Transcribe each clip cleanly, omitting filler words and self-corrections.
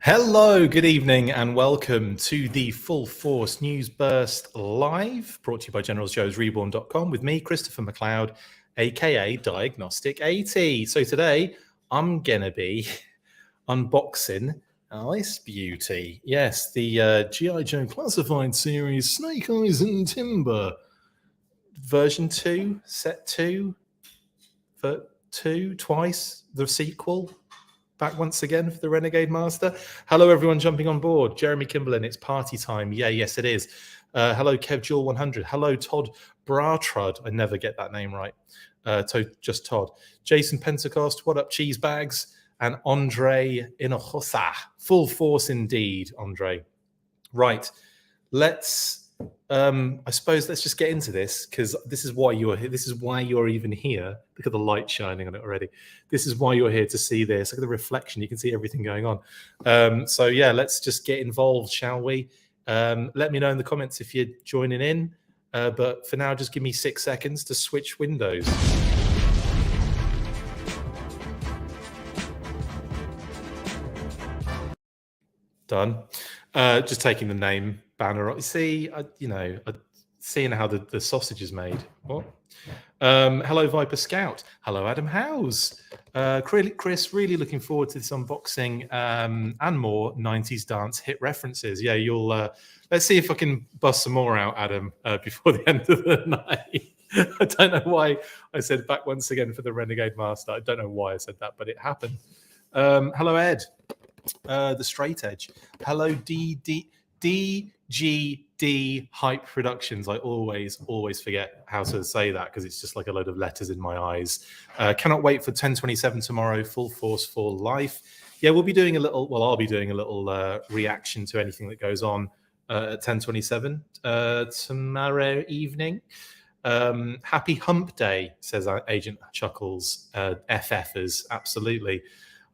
Hello, good evening, and welcome to the Full Force News Burst Live, brought to you by GeneralsJoesReborn.com with me, Christopher McLeod, AKA Diagnostic 80. So today, I'm going to be unboxing this beauty. Yes, the G.I. Joe Classified Series Snake Eyes and Timber. Version 2, Set 2, twice, the sequel. Back once again for the Renegade Master. Hello, everyone jumping on board. Jeremy Kimberlin, it's party time. Yeah, yes, it is. Hello, Kev Jewel 100. Hello, Todd Bratrud. I never get that name right. Just Todd. Jason Pentecost. What up, cheese bags? And Andre Inojosa. Full force indeed, Andre. Right. I suppose let's just get into this, because this is why you're here. This is why you're even here. Look at the light shining on it already. This is why you're here, to see this. Look at the reflection. You can see everything going on. So yeah, let's just get involved, shall we? Let me know in the comments if you're joining in. But for now, just give me 6 seconds to switch windows. Done. Just taking the name banner off. See, seeing how the sausage is made. What? Hello, Viper Scout. Hello, Adam Howes. Chris, really looking forward to this unboxing and more 90s dance hit references. Yeah, you'll. Let's see if I can bust some more out, Adam, before the end of the night. I don't know why I said back once again for the Renegade Master. I don't know why I said that, but it happened. Hello, Ed. The Straight Edge. Hello, DGD Hype Productions. I always forget how to say that, because it's just like a load of letters in my eyes. Cannot wait for 1027 tomorrow. Full Force for life. Yeah, we'll be doing a little. Well, I'll be doing a little reaction to anything that goes on at 1027 tomorrow evening. Happy Hump Day, says Agent Chuckles. FFers, absolutely.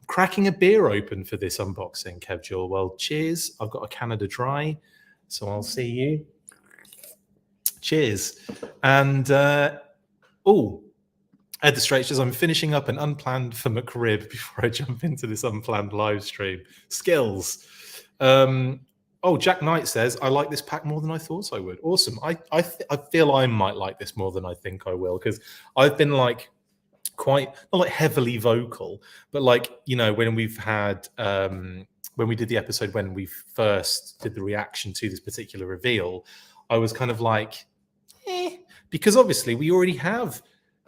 Cracking a beer open for this unboxing, Kev Jewel. Well, cheers. I've got a Canada Dry, so I'll see you. Cheers. And, Ed the Straight says, I'm finishing up an unplanned for McRib before I jump into this unplanned live stream. Skills. Jack Knight says, I like this pack more than I thought I would. Awesome. I feel I might like this more than I think I will, because I've been like, quite not like heavily vocal, but like, when we've had when we did the episode when we first did the reaction to this particular reveal, I was kind of like, because obviously we already have,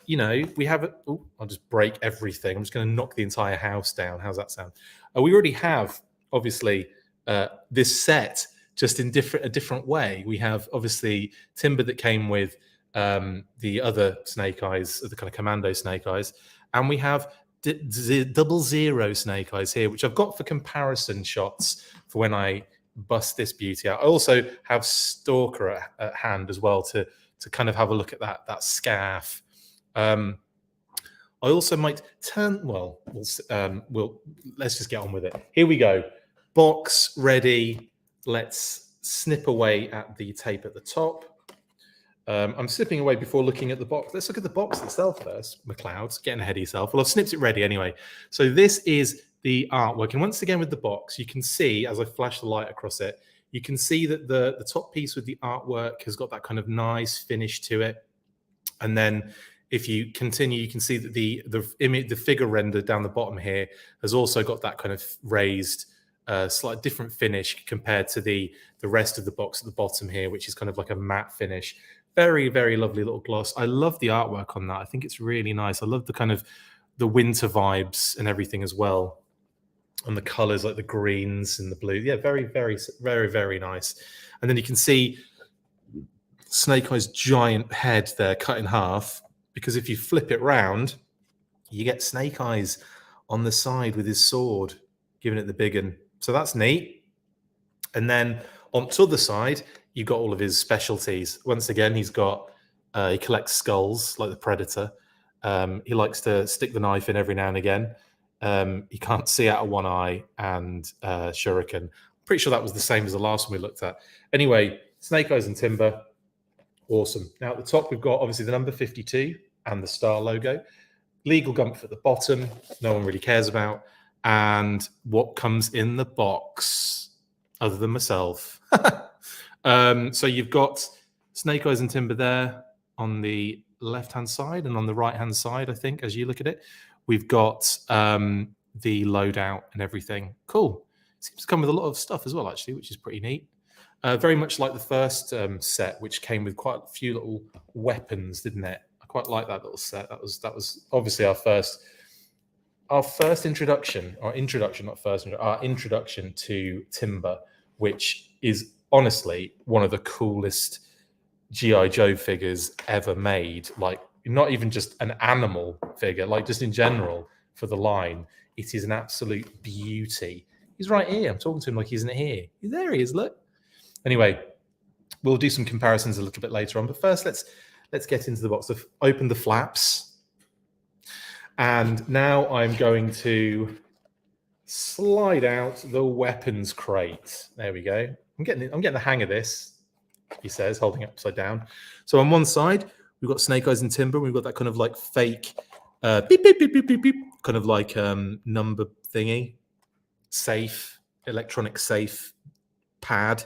we have it. I'll just break everything. I'm just going to knock the entire house down. How's that sound? We already have obviously this set, just in a different way. We have obviously Timber that came with the other Snake Eyes, the kind of commando Snake Eyes, and we have 00 Snake Eyes here, which I've got for comparison shots for when I bust this beauty out. I also have Stalker at hand as well to kind of have a look at that scarf. I also might turn. Well, let's just get on with it. Here we go. Box ready. Let's snip away at the tape at the top. I'm snipping away before looking at the box. Let's look at the box itself first. McLeod's getting ahead of yourself. Well, I've snipped it ready anyway. So this is the artwork. And once again with the box, you can see, as I flash the light across it, you can see that the top piece with the artwork has got that kind of nice finish to it. And then if you continue, you can see that the figure render down the bottom here has also got that kind of raised, slight different finish compared to the rest of the box at the bottom here, which is kind of like a matte finish. Very, very lovely little gloss. I love the artwork on that. I think it's really nice. I love the kind of the winter vibes and everything as well. And the colors like the greens and the blue. Yeah, very, very, very, very nice. And then you can see Snake Eye's giant head there cut in half, because if you flip it round, you get Snake Eyes on the side with his sword, giving it the big one. So that's neat. And then on to the side, you've got all of his specialties. Once again, he collects skulls like the Predator. He likes to stick the knife in every now and again. He can't see out of one eye, and Shuriken. Pretty sure that was the same as the last one we looked at. Anyway, Snake Eyes and Timber, awesome. Now at the top, we've got obviously the number 52 and the star logo. Legal Gumpf at the bottom, no one really cares about. And what comes in the box, other than myself? So you've got Snake Eyes and Timber there on the left-hand side, and on the right-hand side, I think, as you look at it, we've got the loadout and everything. Cool. Seems to come with a lot of stuff as well, actually, which is pretty neat. Very much like the first set, which came with quite a few little weapons, didn't it? I quite like that little set. That was obviously our first introduction, or introduction, not first, our introduction to Timber, which is honestly one of the coolest G.I. Joe figures ever made. Like, not even just an animal figure, like just in general for the line, it is an absolute beauty. He's right here. I'm talking to him like he isn't here. There he is, look. Anyway, we'll do some comparisons a little bit later on, but first let's get into the box. I've opened the flaps, and now I'm going to slide out the weapons crate. There we go. I'm getting the hang of this, he says, holding it upside down. So on one side, we've got Snake Eyes and Timber. We've got that kind of like fake beep, beep, beep, beep, beep, beep, kind of like number thingy, safe, electronic safe pad.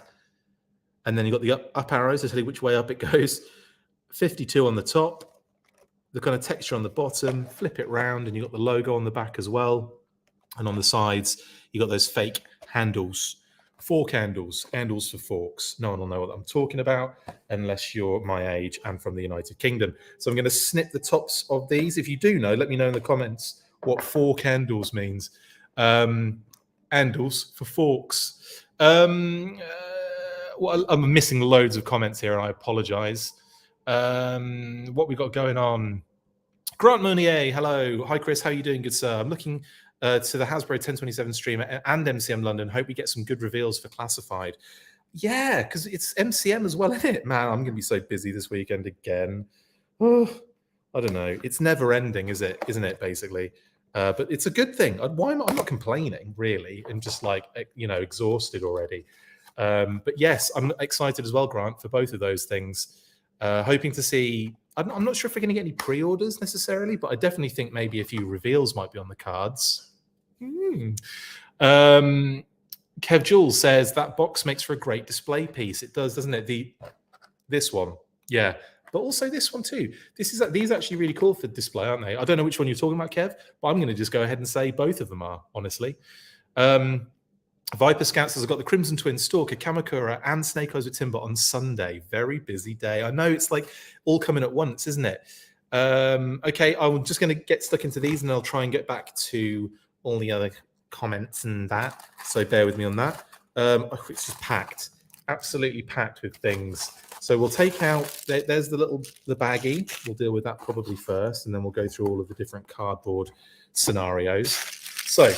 And then you've got the up arrows to tell you which way up it goes. 52 on the top, the kind of texture on the bottom, flip it round, and you've got the logo on the back as well. And on the sides, you've got those fake handles, fork handles for forks. No one will know what I'm talking about unless you're my age and from the United Kingdom. So I'm going to snip the tops of these. If you do know, let me know in the comments what fork handles means. Handles for forks. Well, I'm missing loads of comments here, and I apologize. What we got going on? Grant Mounier, hello. Hi, Chris. How are you doing, good sir? I'm looking to the Hasbro 1027 stream and MCM London. Hope we get some good reveals for Classified. Yeah, because it's MCM as well, isn't it? Man, I'm going to be so busy this weekend again. Oh, I don't know. It's never ending, is it? Isn't it, basically? But it's a good thing. I'm not complaining, really. I'm just like, exhausted already. But yes, I'm excited as well, Grant, for both of those things. Hoping to see, I'm not sure if we're going to get any pre-orders necessarily, but I definitely think maybe a few reveals might be on the cards. Kev Jules says that box makes for a great display piece. It does, doesn't it? This one, yeah, but also this one too. These are actually really cool for display, aren't they? I don't know which one you're talking about, Kev, but I'm going to just go ahead and say both of them are, honestly. Viper Scouts has got the Crimson Twin, Stalker, Kamakura, and Snake Eyes with Timber on Sunday. Very busy day. I know, it's like all coming at once, isn't it? Okay, I'm just going to get stuck into these, and I'll try and get back to all the other comments and that. So bear with me on that. It's just packed, absolutely packed with things. So we'll take out. There's the baggie. We'll deal with that probably first, and then we'll go through all of the different cardboard scenarios. So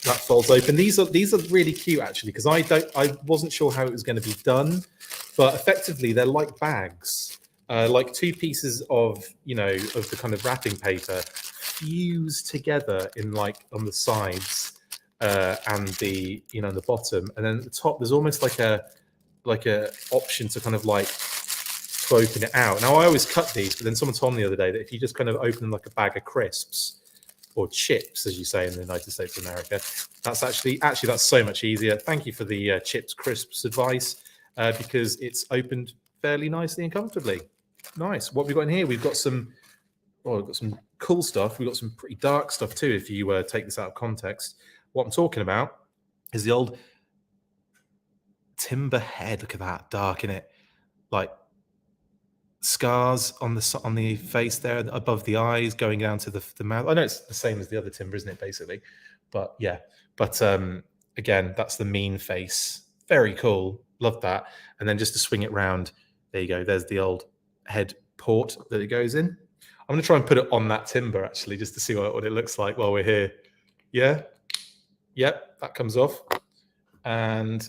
that folds open. These are really cute, actually, because I wasn't sure how it was going to be done, but effectively they're like bags, like two pieces of of the kind of wrapping paper fused together in like on the sides and the the bottom, and then at the top there's almost like a option to kind of like to open it out. Now I always cut these, but then someone told me the other day that if you just kind of open them like a bag of crisps, or chips, as you say in the United States of America, that's actually that's so much easier. Thank you for the chips crisps advice, because it's opened fairly nicely and comfortably. Nice. What we've got in here, we've got some cool stuff. We've got some pretty dark stuff too, if you take this out of context. What I'm talking about is the old Timber head. Look at that, dark in it, like scars on the face there, above the eyes, going down to the mouth. I know it's the same as the other Timber, isn't it, basically? But yeah, again, that's the mean face. Very cool, love that. And then just to swing it round, there you go, there's the old head port that it goes in. I'm gonna try and put it on that Timber, actually, just to see what it looks like while we're here. Yeah, yep, that comes off. And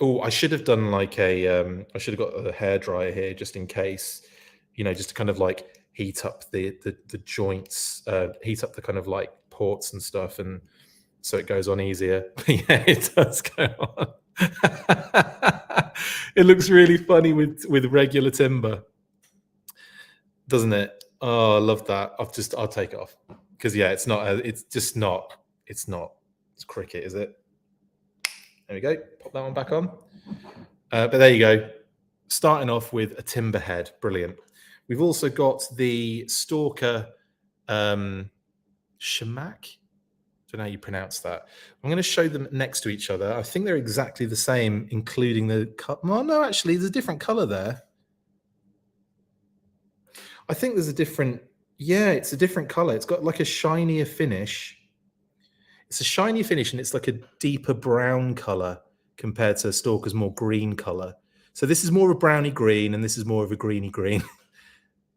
oh, I should have done like I should have got a hairdryer here just in case, just to kind of like heat up the joints, heat up the kind of like ports and stuff, and so it goes on easier. Yeah, it does go on. It looks really funny with regular Timber, doesn't it? Oh, I love that. I'll take it off because yeah, it's not. It's cricket, is it? There we go. Pop that one back on. But there you go. Starting off with a timber head, brilliant. We've also got the Stalker Shamak. Don't know how you pronounce that. I'm going to show them next to each other. I think they're exactly the same, including the cut. Well, no, actually, there's a different color there. I think there's a different. Yeah, it's a different color. It's got like a shinier finish. It's a shiny finish, and it's like a deeper brown color compared to Stalker's more green color. So this is more of a browny green, and this is more of a greeny green.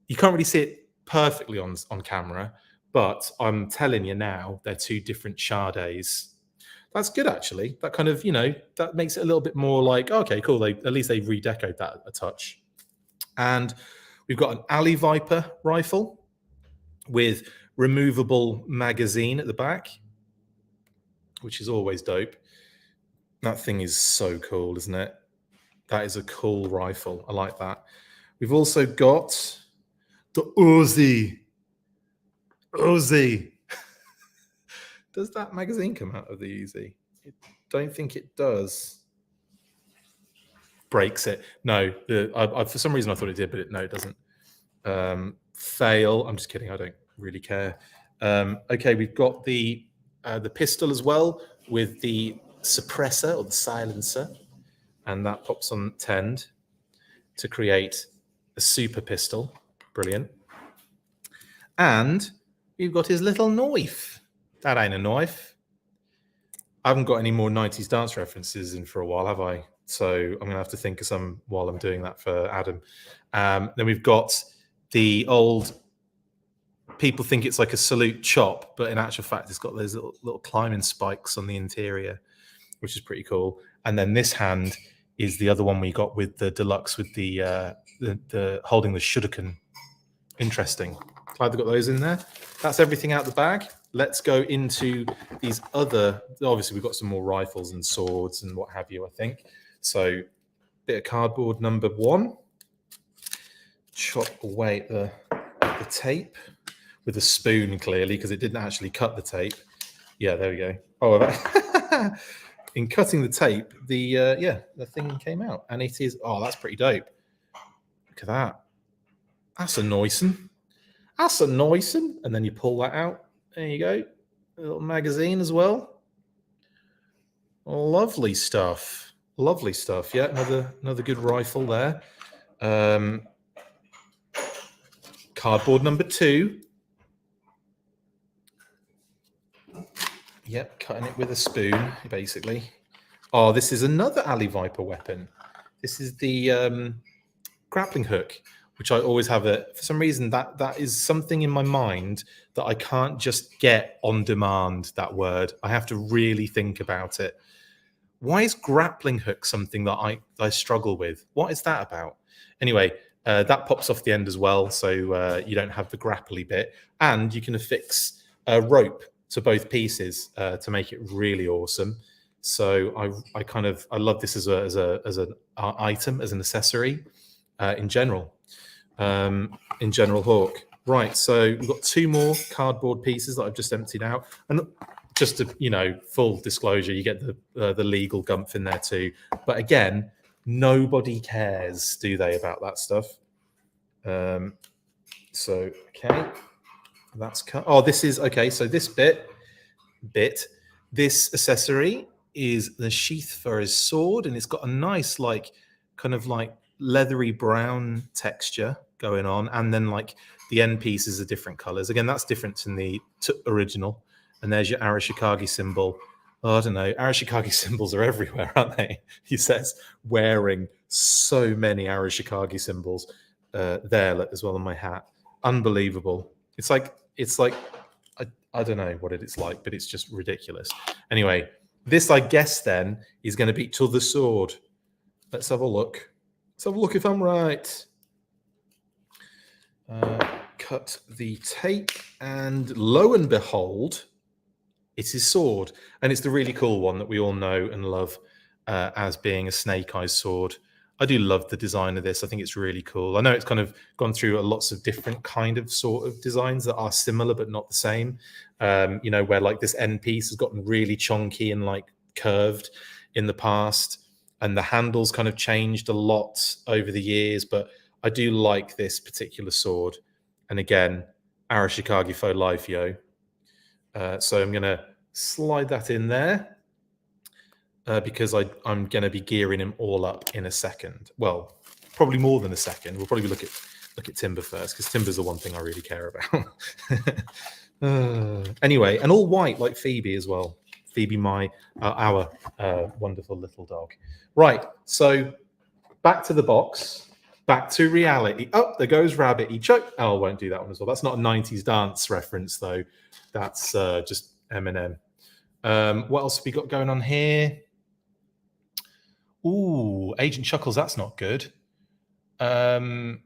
You can't really see it perfectly on camera, but I'm telling you now, they're two different Shardays. That's good, actually. That kind of, that makes it a little bit more like, okay, cool. At least they redecoed that a touch. And we've got an Alley Viper rifle with removable magazine at the back, which is always dope. That thing is so cool, isn't it? That is a cool rifle. I like that. We've also got the Uzi. Does that magazine come out of the Uzi? I don't think it does. Breaks it. No, for some reason I thought it did, but no, it doesn't. Fail. I'm just kidding. I don't really care. Okay, we've got the pistol as well with the suppressor or the silencer, and that pops on tend to create a super pistol. Brilliant. And we've got his little knife. That ain't a knife. I haven't got any more 90s dance references in for a while, have I? So I'm going to have to think of some while I'm doing that for Adam. Then we've got the old, people think it's like a salute chop, but in actual fact, it's got those little climbing spikes on the interior, which is pretty cool. And then this hand is the other one we got with the deluxe with the holding the shuriken. Interesting. Glad they got those in there. That's everything out the bag. Let's go into these other. Obviously, we've got some more rifles and swords and what have you, I think. So, bit of cardboard number 1. Chop away the tape with a spoon, clearly, because it didn't actually cut the tape. Yeah, there we go. Oh, in cutting the tape, the thing came out, and it is. Oh, that's pretty dope. Look at that. That's a noisome. That's a noisome. And then you pull that out. There you go. A little magazine as well. Lovely stuff. Lovely stuff. Yeah, another good rifle there. Cardboard number 2. Yep, cutting it with a spoon, basically. Oh, this is another Alley Viper weapon. This is the grappling hook, which I always have for some reason, that is something in my mind that I can't just get on demand, that word. I have to really think about it. Why is grappling hook something that I struggle with? What is that about? Anyway, that pops off the end as well, so you don't have the grapply bit. And you can affix a rope to both pieces to make it really awesome. So I love this as an item, as an accessory in general. Hawk. Right, so we've got 2 more cardboard pieces that I've just emptied out, and just to full disclosure, you get the legal gumph in there too. But again, nobody cares, do they, about that stuff? So okay, that's cut. Oh, this is okay. So this this accessory is the sheath for his sword, and it's got a nice kind of leathery brown texture going on, and then the end pieces are different colors. Again, that's different than the original. And there's your Arashikage symbol. Oh, I don't know. Arashikage symbols are everywhere, aren't they? He says, wearing so many Arashikage symbols there as well on my hat. Unbelievable. It's like I don't know what it's like, but it's just ridiculous. Anyway, this, I guess, then is going to be to the sword. Let's have a look. Let's have a look if I'm right. Cut the tape, and lo and behold, it's his sword. And it's the really cool one that we all know and love as being a Snake Eyes sword. I do love the design of this. I think it's really cool. I know it's kind of gone through lots of different kind of sort of designs that are similar but not the same. You know, where like this end piece has gotten really chonky and like curved in the past, and the handles kind of changed a lot over the years. But I do like this particular sword. And again, Arashikage Fo Life Yo. So I'm going to slide that in there because I'm going to be gearing him all up in a second. Well, probably more than a second. We'll probably look at Timber first, because Timber's the one thing I really care about. Anyway, and all white like Phoebe as well. Phoebe, our wonderful little dog. Right, so back to the box, back to reality. Oh, there goes Rabbit. He choked. Oh, I won't do that one as well. That's not a 90s dance reference, though. That's just Eminem. What else have we got going on here? Ooh, Agent Chuckles, that's not good. Grant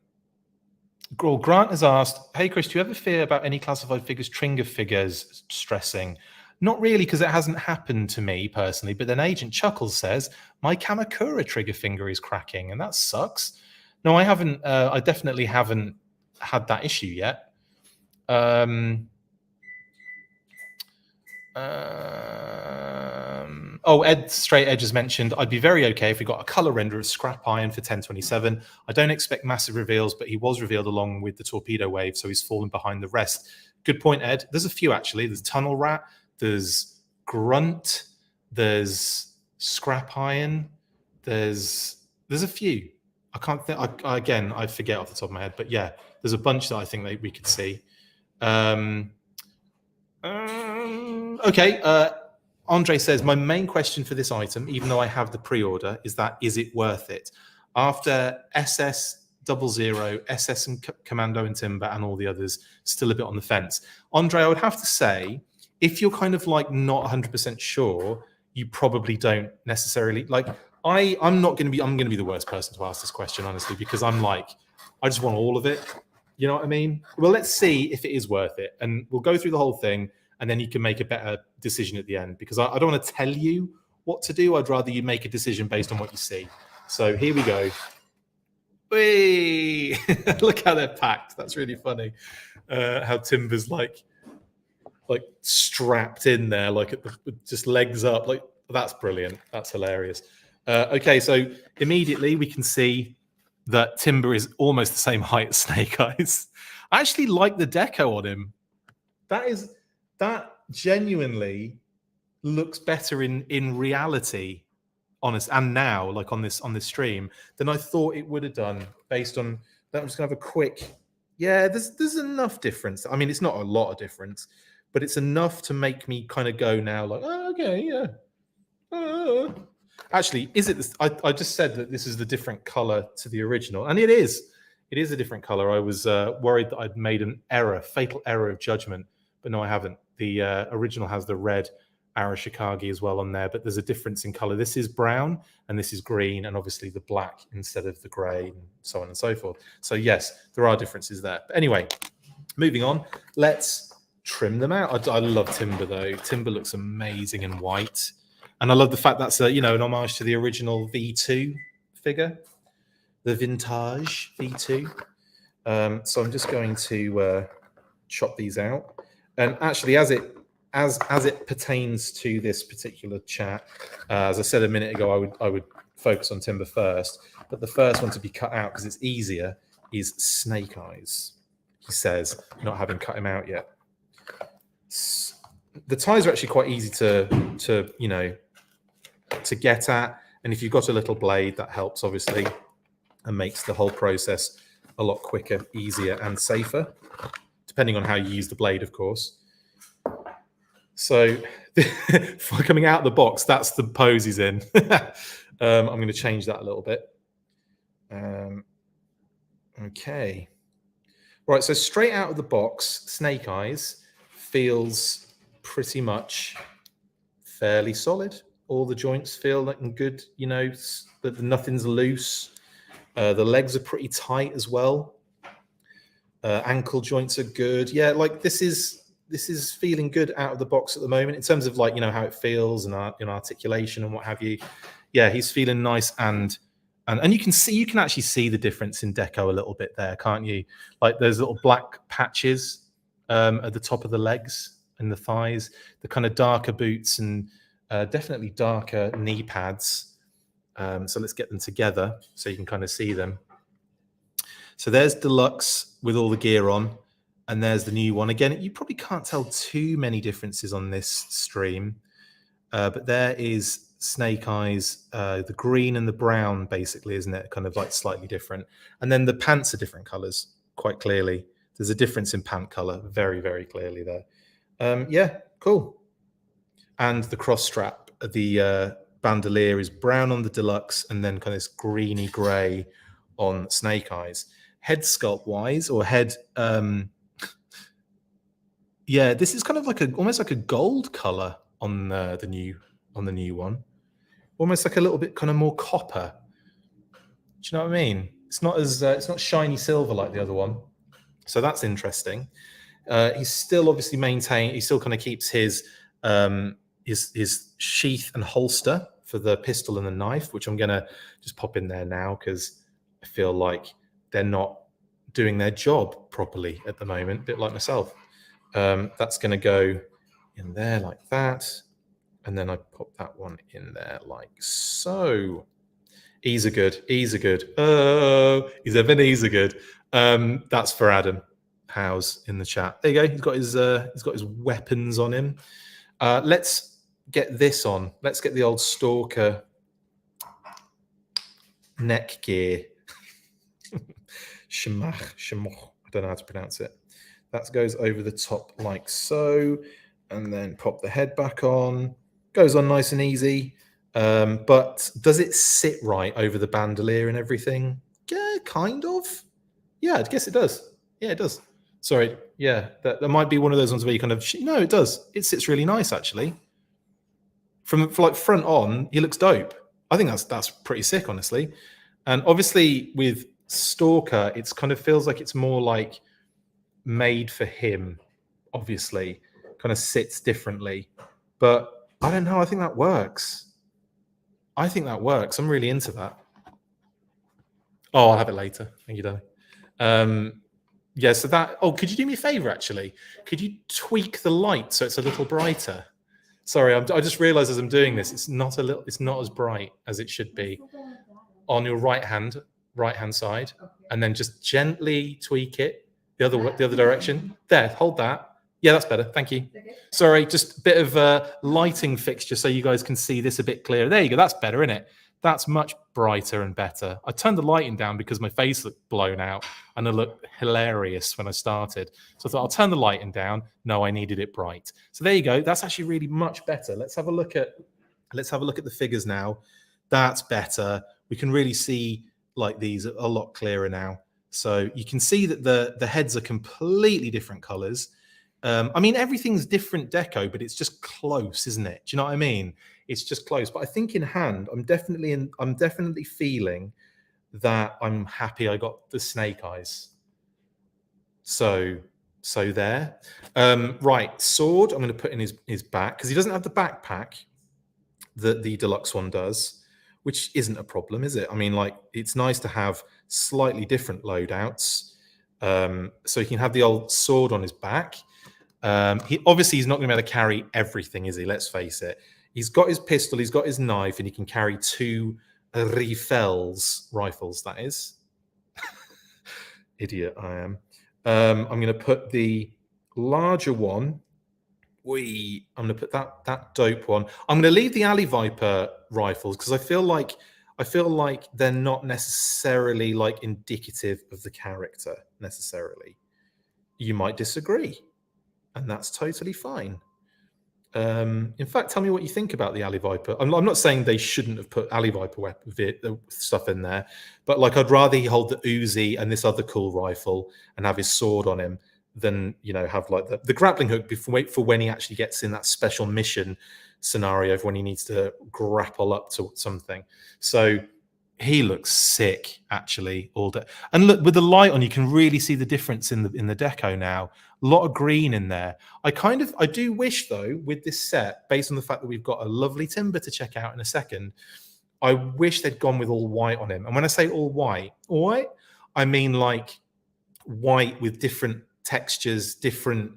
has asked, hey, Chris, do you ever fear about any classified figures, Trigger figures stressing? Not really, because it hasn't happened to me personally, but then Agent Chuckles says, my Kamakura trigger finger is cracking, and that sucks. No, I haven't. I definitely haven't had that issue yet. Oh, Ed Straight Edge has mentioned, I'd be very okay if we got a color render of Scrap Iron for 1027. I don't expect massive reveals, but he was revealed along with the Torpedo Wave, so he's fallen behind the rest. Good point, Ed. There's a few, actually. There's Tunnel Rat, there's Grunt, there's Scrap Iron, there's a few. I can't think. Again, I forget off the top of my head, but yeah, there's a bunch that I think that we could see. Okay. Andre says, my main question for this item, even though I have the pre-order, is it worth it? After SS 00, SS and Commando and Timber and all the others, still a bit on the fence. Andre, I would have to say, if you're kind of like not 100% sure, you probably don't necessarily like. I'm going to be the worst person to ask this question, honestly, because I'm like, I just want all of it. You know what I mean? Well, let's see if it is worth it, and we'll go through the whole thing, and then you can make a better decision at the end, because I don't want to tell you what to do. I'd rather you make a decision based on what you see. So here we go. Whee! Look how they're packed. That's really funny. How Timber's like strapped in there, like just legs up. Like, that's brilliant. That's hilarious. Okay, so immediately we can see that Timber is almost the same height as Snake Eyes. I actually like the deco on him. That genuinely looks better in reality, honest, and now, like on this stream, than I thought it would have done based on that. I'm just gonna have a quick. Yeah, there's enough difference. I mean, it's not a lot of difference, but it's enough to make me kind of go now, like, oh, okay, yeah. Actually, is it this? I just said that this is the different color to the original, and it is. It is a different color. I was worried that I'd made an error, fatal error of judgment, but no, I haven't. The original has the red Arashikage as well on there, but there's a difference in color. This is brown, and this is green, and obviously the black instead of the gray, and so on and so forth. So yes, there are differences there. But anyway, moving on. Let's trim them out. I love Timber though. Timber looks amazing in white. And I love the fact that's an homage to the original V2 figure, the vintage V2. So I'm just going to chop these out. And actually, as it pertains to this particular chat, as I said a minute ago, I would focus on Timber first. But the first one to be cut out, because it's easier, is Snake Eyes. He says, not having cut him out yet. The ties are actually quite easy to get at, and if you've got a little blade, that helps obviously and makes the whole process a lot quicker, easier, and safer, depending on how you use the blade, of course. So for coming out of the box, that's the pose he's in. I'm going to change that a little bit. Okay, right, so straight out of the box, Snake Eyes feels pretty much fairly solid. All the joints feel looking good, that nothing's loose. The legs are pretty tight as well. Ankle joints are good. Yeah, like this is feeling good out of the box at the moment in terms of how it feels and articulation and what have you. Yeah, he's feeling nice and And you can actually see the difference in deco a little bit there, can't you? Like those little black patches at the top of the legs and the thighs, the kind of darker boots, and definitely darker knee pads. So let's get them together so you can kind of see them. So there's Deluxe with all the gear on, and there's the new one. Again, you probably can't tell too many differences on this stream, but there is Snake Eyes, the green and the brown, basically, isn't it? Kind of like slightly different. And then the pants are different colors, quite clearly. There's a difference in pant color, very, very clearly there. Yeah, cool. And the cross strap, the bandolier is brown on the Deluxe, and then kind of this greeny gray on Snake Eyes. Head sculpt wise, or head, yeah, this is kind of like almost like a gold color on the new one, almost like a little bit kind of more copper. Do you know what I mean? It's not as it's not shiny silver like the other one, so that's interesting. He's still obviously he still kind of keeps his sheath and holster for the pistol and the knife, which I'm gonna just pop in there now because I feel like they're not doing their job properly at the moment, a bit like myself. That's gonna go in there like that. And then I pop that one in there like so. Ease are good. Ease are good. Oh, he's a good. That's for Adam Howes in the chat. There you go. He's got his weapons on him. Let's get this on. Let's get the old Stalker neck gear. Shemach. I don't know how to pronounce it. That goes over the top like so, and then pop the head back on. Goes on nice and easy. But does it sit right over the bandolier and everything? Yeah, kind of. Yeah, I guess it does. Yeah, it does. Sorry. Yeah, that might be one of those ones where you kind of no, it does. It sits really nice actually. From like front on, he looks dope. I think that's pretty sick, honestly. And obviously with Stalker, it's kind of feels like it's more like made for him. Obviously, kind of sits differently, but I don't know. I think that works. I'm really into that. Oh, I'll have it later. Thank you, darling. Yeah, so that... Oh, could you do me a favor, actually? Could you tweak the light so it's a little brighter? Sorry, I just realized as I'm doing this, it's not as bright as it should be. On your right hand side, and then just gently tweak it the other direction. There, hold that. Yeah, that's better. Thank you. Okay. Sorry, just a bit of a lighting fixture so you guys can see this a bit clearer. There you go. That's better, isn't it? That's much brighter and better. I turned the lighting down because my face looked blown out and it looked hilarious when I started. So I thought I'll turn the lighting down. No, I needed it bright. So there you go. That's actually really much better. Let's have a look at the figures now. That's better. We can really see like these a lot clearer now. So you can see that the heads are completely different colors. I mean, everything's different deco, but it's just close, isn't it? Do you know what I mean? It's just close. But I think in hand, I'm definitely feeling that I'm happy I got the Snake Eyes. So there. Right, sword, I'm going to put in his back because he doesn't have the backpack that the Deluxe one does, which isn't a problem, is it? I mean, like, it's nice to have slightly different loadouts. So he can have the old sword on his back. He's not going to be able to carry everything, is he? Let's face it. He's got his pistol, he's got his knife, and he can carry 2 rifles, that is. Idiot I am. I'm going to put the larger one. I'm going to put that dope one. I'm going to leave the Alley Viper rifles because I feel like they're not necessarily like indicative of the character necessarily. You might disagree, and that's totally fine. In fact, tell me what you think about the Alley Viper. I'm not saying they shouldn't have put Alley Viper stuff in there, but like I'd rather he hold the Uzi and this other cool rifle and have his sword on him than, you know, have like the grappling hook for when he actually gets in that special mission scenario when he needs to grapple up to something. So he looks sick actually all day. And look, with the light on, you can really see the difference in the deco now. A lot of green in there. I do wish though, with this set, based on the fact that we've got a lovely timber to check out in a second, I wish they'd gone with all white on him. And when I say all white, I mean like white with different textures, different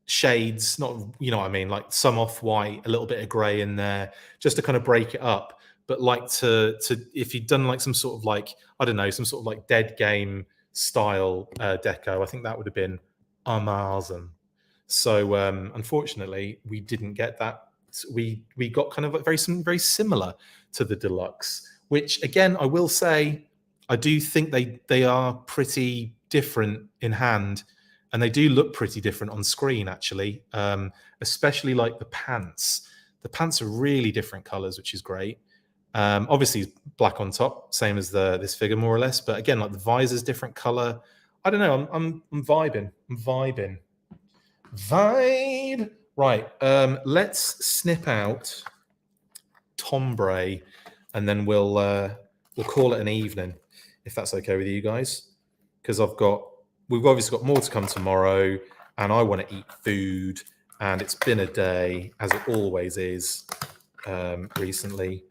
shades, not, you know what I mean, like some off white, a little bit of gray in there, just to kind of break it up. But like to if you'd done like some sort of like, I don't know, some sort of like dead game style deco, I think that would have been amazing. So unfortunately, we didn't get that. We got kind of very similar to the deluxe, which again, I will say, I do think they are pretty different in hand, and they do look pretty different on screen actually. Especially like the pants. The pants are really different colors, which is great. Obviously black on top, same as this figure more or less. But again, like the visor's different color. I don't know. I'm vibing. I'm vibing. Vibe. Right. Let's snip out Tom Bray, and then we'll call it an evening, if that's okay with you guys. Because we've obviously got more to come tomorrow, and I want to eat food, and it's been a day, as it always is, recently.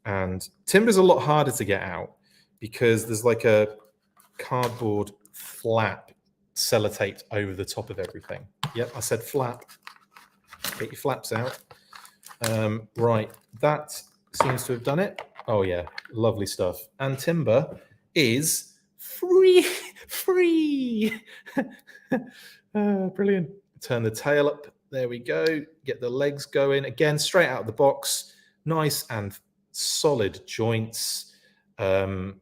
And Timber's a lot harder to get out because there's like a cardboard flap sellotaped over the top of everything. Yep, I said flap. Get your flaps out. Right, that seems to have done it. Oh yeah, lovely stuff. And Timber is free. Brilliant. Turn the tail up. There we go. Get the legs going. Again, straight out of the box. Nice and solid joints. There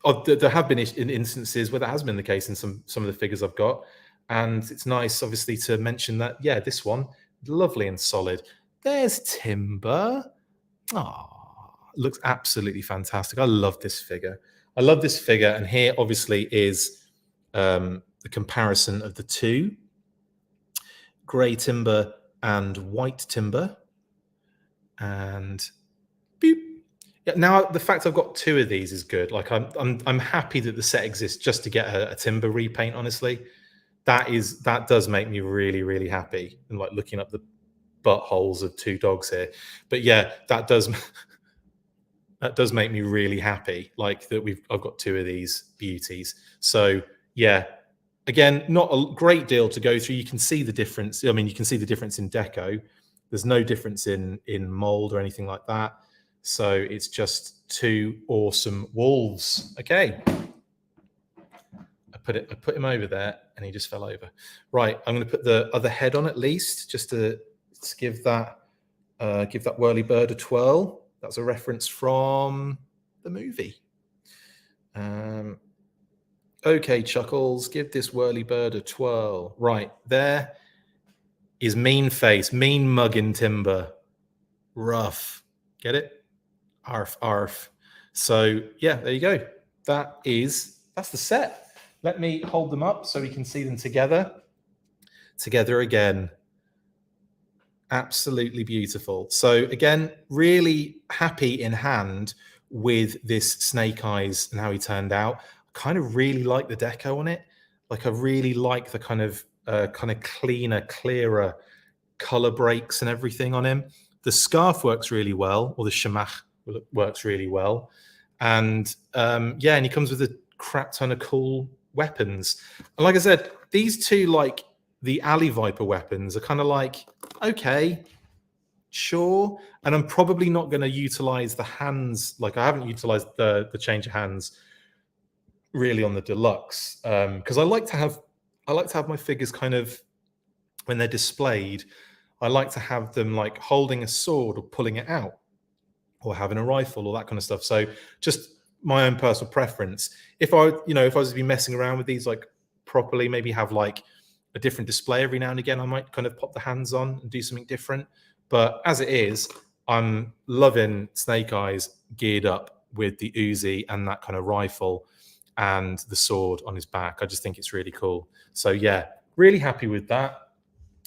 have been instances where that has been the case in some of the figures I've got. And it's nice, obviously, to mention that, yeah, this one, lovely and solid. There's Timber. Oh, looks absolutely fantastic. I love this figure. And here, obviously, is the comparison of the two. Grey Timber and white Timber. And boop. Yeah, now the fact I've got two of these is good. Like I'm happy that the set exists just to get a Timber repaint, honestly. That does make me really, really happy. And like looking up the buttholes of two dogs here. But yeah, that does make me really happy. Like that I've got two of these beauties. So yeah, again, not a great deal to go through. You can see the difference. I mean, you can see the difference in deco. There's no difference in mold or anything like that. So it's just two awesome wolves. Okay. I put him over there and he just fell over. Right, I'm going to put the other head on at least, just to give that whirly bird a twirl. That's a reference from the movie. Okay, Chuckles, give this whirly bird a twirl. Right, there is mean face, mean mugging Timber. Rough. Get it? Arf, arf. So yeah, there you go. That's the set. Let me hold them up so we can see them together. Together again. Absolutely beautiful. So again, really happy in hand with this Snake Eyes and how he turned out. I kind of really like the deco on it. Like I really like the kind of cleaner, clearer color breaks and everything on him. The scarf works really well, or the shamach works really well. And yeah, and he comes with a crap ton of cool weapons. And like I said, these two, like the Alley Viper weapons, are kind of like, okay, sure. And I'm probably not going to utilize the hands. Like I haven't utilized the change of hands really on the deluxe, because I like to have my figures kind of, when they're displayed, I like to have them like holding a sword or pulling it out or having a rifle or that kind of stuff. So just my own personal preference. If I was to be messing around with these like properly, maybe have like a different display every now and again, I might kind of pop the hands on and do something different. But as it is, I'm loving Snake Eyes geared up with the Uzi and that kind of rifle and the sword on his back. I just think it's really cool. So yeah, really happy with that.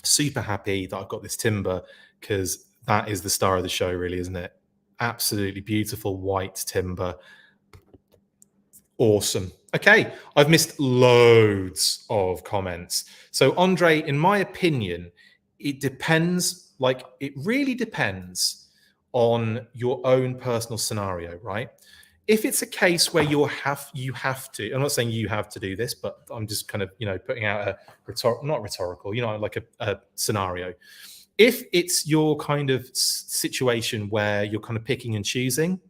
Super happy that I've got this Timber, because that is the star of the show, really, isn't it? Absolutely beautiful white Timber. Awesome. Okay, I've missed loads of comments. So Andre, in my opinion, it depends. Like, it really depends on your own personal scenario, right? If it's a case where you have to, I'm not saying you have to do this, but I'm just kind of, putting out a not rhetorical, like a scenario. If it's your kind of situation where you're kind of picking and choosing,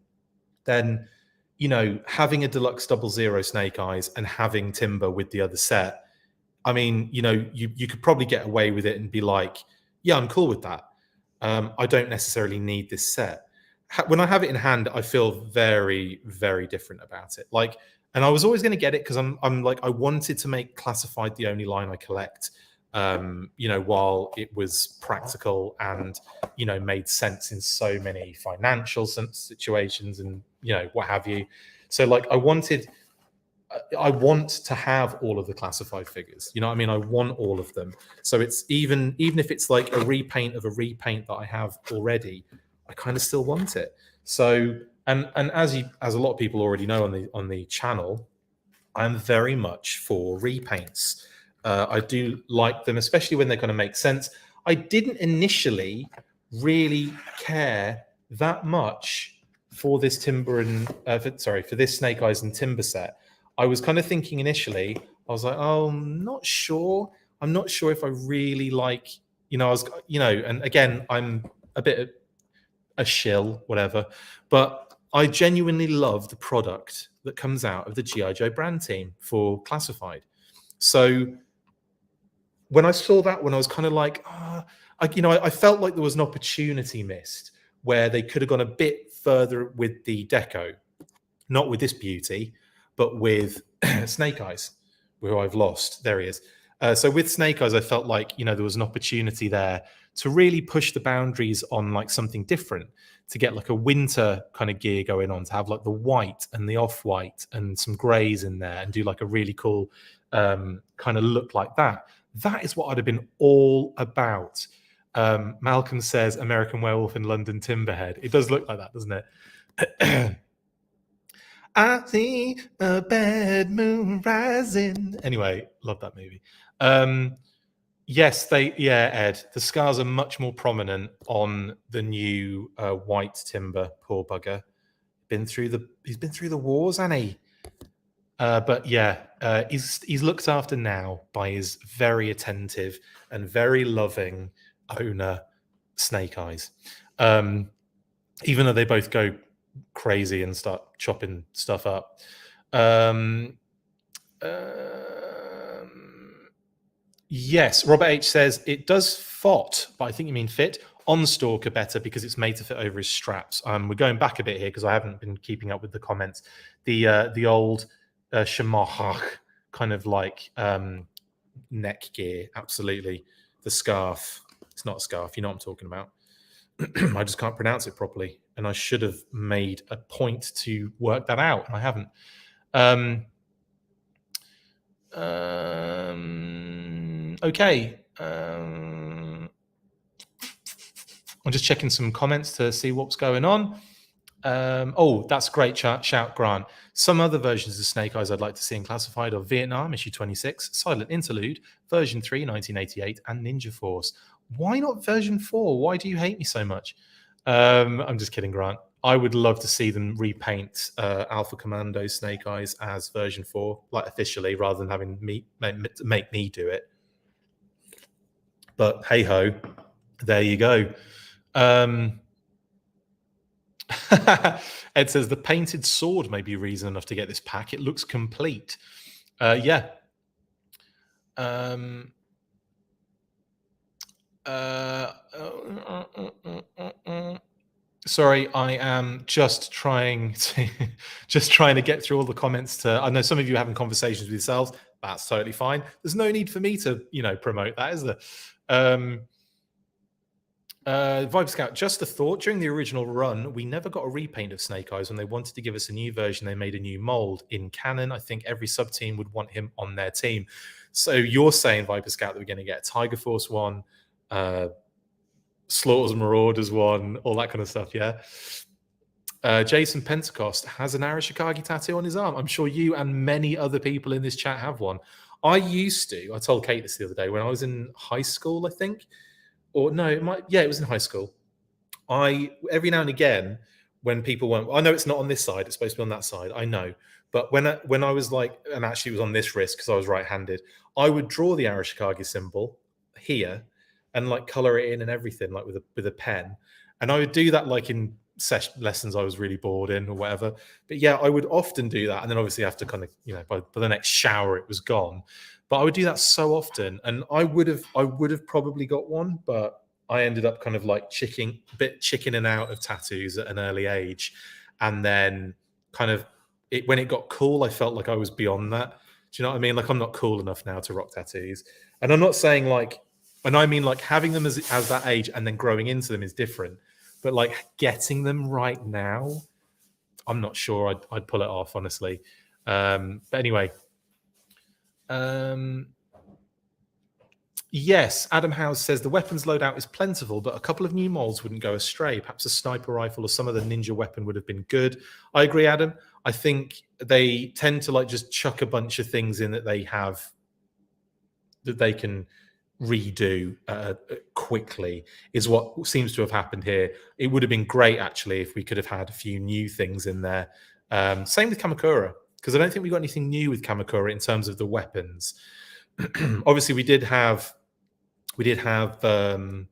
then, having a deluxe 00 Snake Eyes and having Timber with the other set, I mean, you could probably get away with it and be like, yeah, I'm cool with that. I don't necessarily need this set. When I have it in hand, I feel very, very different about it. Like, and I was always going to get it because I'm like, I wanted to make Classified the only line I collect, while it was practical and, made sense in so many financial situations and, what have you. So like, I want to have all of the Classified figures. You know what I mean? I want all of them. So it's even if it's like a repaint of a repaint that I have already, I kind of still want it. So and as a lot of people already know on the channel, I'm very much for repaints. I do like them, especially when they're going to make sense. I didn't initially really care that much for this Timber and for this Snake Eyes and Timber set. I was kind of thinking initially, I was like, oh, I'm not sure if I really like, and again, I'm a bit a shill, whatever, but I genuinely love the product that comes out of the G.I. Joe brand team for Classified. So when I saw that, when I was kind of like, I felt like there was an opportunity missed where they could have gone a bit further with the deco, not with this beauty, but with Snake Eyes, who I've lost. There he is. So with Snake Eyes, I felt like, there was an opportunity there to really push the boundaries on like something different, to get like a winter kind of gear going on, to have like the white and the off-white and some grays in there and do like a really cool kind of look like that. That is what I'd have been all about. Malcolm says American Werewolf in London Timberhead. It does look like that, doesn't it? I see a bad moon rising. Anyway, love that movie. Yes, Ed, the scars are much more prominent on the new white Timber. Poor bugger. He's been through the wars, hasn't he? But yeah, he's looked after now by his very attentive and very loving owner, Snake Eyes. Even though they both go crazy and start chopping stuff up. Yes, Robert H says it does fit, but I think you mean fit on Stalker better because it's made to fit over his straps. We're going back a bit here because I haven't been keeping up with the comments. The old Shemach kind of like neck gear, absolutely. The scarf. It's not a scarf, you know what I'm talking about. I just can't pronounce it properly, and I should have made a point to work that out. I haven't. Okay. I'm just checking some comments to see what's going on. Oh, that's great shout, Grant. Some other versions of Snake Eyes I'd like to see in Classified are Vietnam, issue 26, Silent Interlude, version 3, 1988, and Ninja Force. Why not version 4? Why do you hate me so much? I'm just kidding, Grant. I would love to see them repaint Alpha Commando Snake Eyes as version 4, like officially, rather than having make me do it. But hey ho, there you go. Ed says the painted sword may be reason enough to get this pack. It looks complete. Yeah. Sorry, I am just trying to get through all the comments. I know some of you are having conversations with yourselves. That's totally fine. There's no need for me to, promote that, is there? Vibe Scout, just a thought. During the original run, we never got a repaint of Snake Eyes. When they wanted to give us a new version, they made a new mold. In canon, I think every sub-team would want him on their team. So you're saying, Viper Scout, that we're going to get a Tiger Force one, Slaughters Marauders one, all that kind of stuff, yeah? Jason Pentecost has an Arashikage tattoo on his arm. I'm sure you and many other people in this chat have one. I told Kate this the other day, when I was in high school, I think. Or no, it was in high school. every now and again, when people went, I know it's not on this side, it's supposed to be on that side, I know. But when I was like, and actually it was on this wrist because I was right-handed, I would draw the Arashikage symbol here and like color it in and everything, like with a pen. And I would do that like in lessons I was really bored in or whatever. But yeah, I would often do that, and then obviously have to kind of, by the next shower it was gone. But I would do that so often, and I would have probably got one, but I ended up kind of like chickening out of tattoos at an early age, and then kind of when it got cool, I felt like I was beyond that. Do you know what I mean? Like I'm not cool enough now to rock tattoos, and I'm not saying like, and I mean like having them as that age and then growing into them is different, but like getting them right now, I'm not sure I'd pull it off, honestly. But anyway. Yes, Adam House says the weapons loadout is plentiful, but a couple of new molds wouldn't go astray. Perhaps a sniper rifle or some other ninja weapon would have been good. I agree, Adam. I think they tend to like just chuck a bunch of things in that they have that they can redo quickly is what seems to have happened here. It would have been great actually if we could have had a few new things in there. Same with Kamakura, because I don't think we got anything new with Kamakura in terms of the weapons. Obviously, we did have the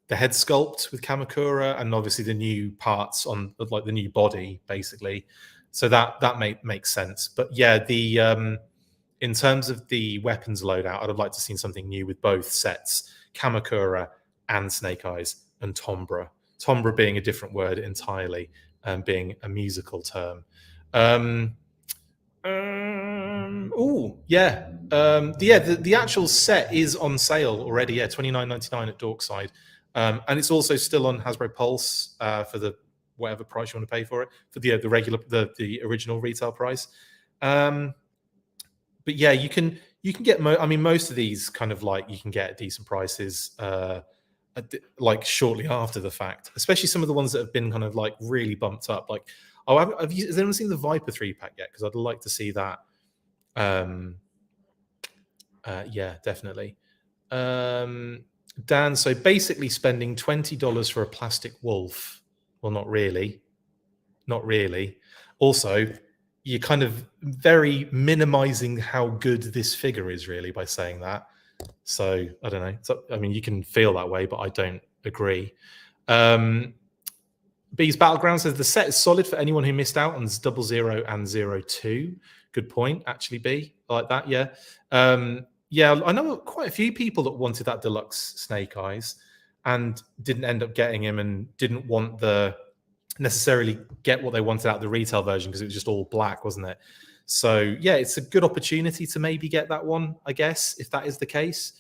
head sculpt with Kamakura, and obviously the new parts on like the new body, basically. So that makes sense. But yeah, the in terms of the weapons loadout, I'd have liked to seen something new with both sets, Kamakura and Snake Eyes, and Tombra. Tombra being a different word entirely, and being a musical term. The actual set is on sale already. Yeah, $29.99 at Dorkside, and it's also still on Hasbro Pulse for the whatever price you want to pay for it, for the regular the original retail price. But yeah, you can get. Most of these kind of like you can get at decent prices, like shortly after the fact. Especially some of the ones that have been kind of like really bumped up. Like, has anyone seen the Viper 3-pack yet? Because I'd like to see that. Yeah, definitely. Dan, so basically spending $20 for a plastic wolf. Well, not really. Not really. Also, you're kind of very minimizing how good this figure is, really, by saying that. So I don't know. So, you can feel that way, but I don't agree. Bees Battleground says the set is solid for anyone who missed out on 00 and 02. Good point, actually, B. I like that, yeah. Yeah, I know quite a few people that wanted that deluxe Snake Eyes and didn't end up getting him and didn't want necessarily get what they wanted out of the retail version because it was just all black, wasn't it? So yeah, it's a good opportunity to maybe get that one, I guess, if that is the case.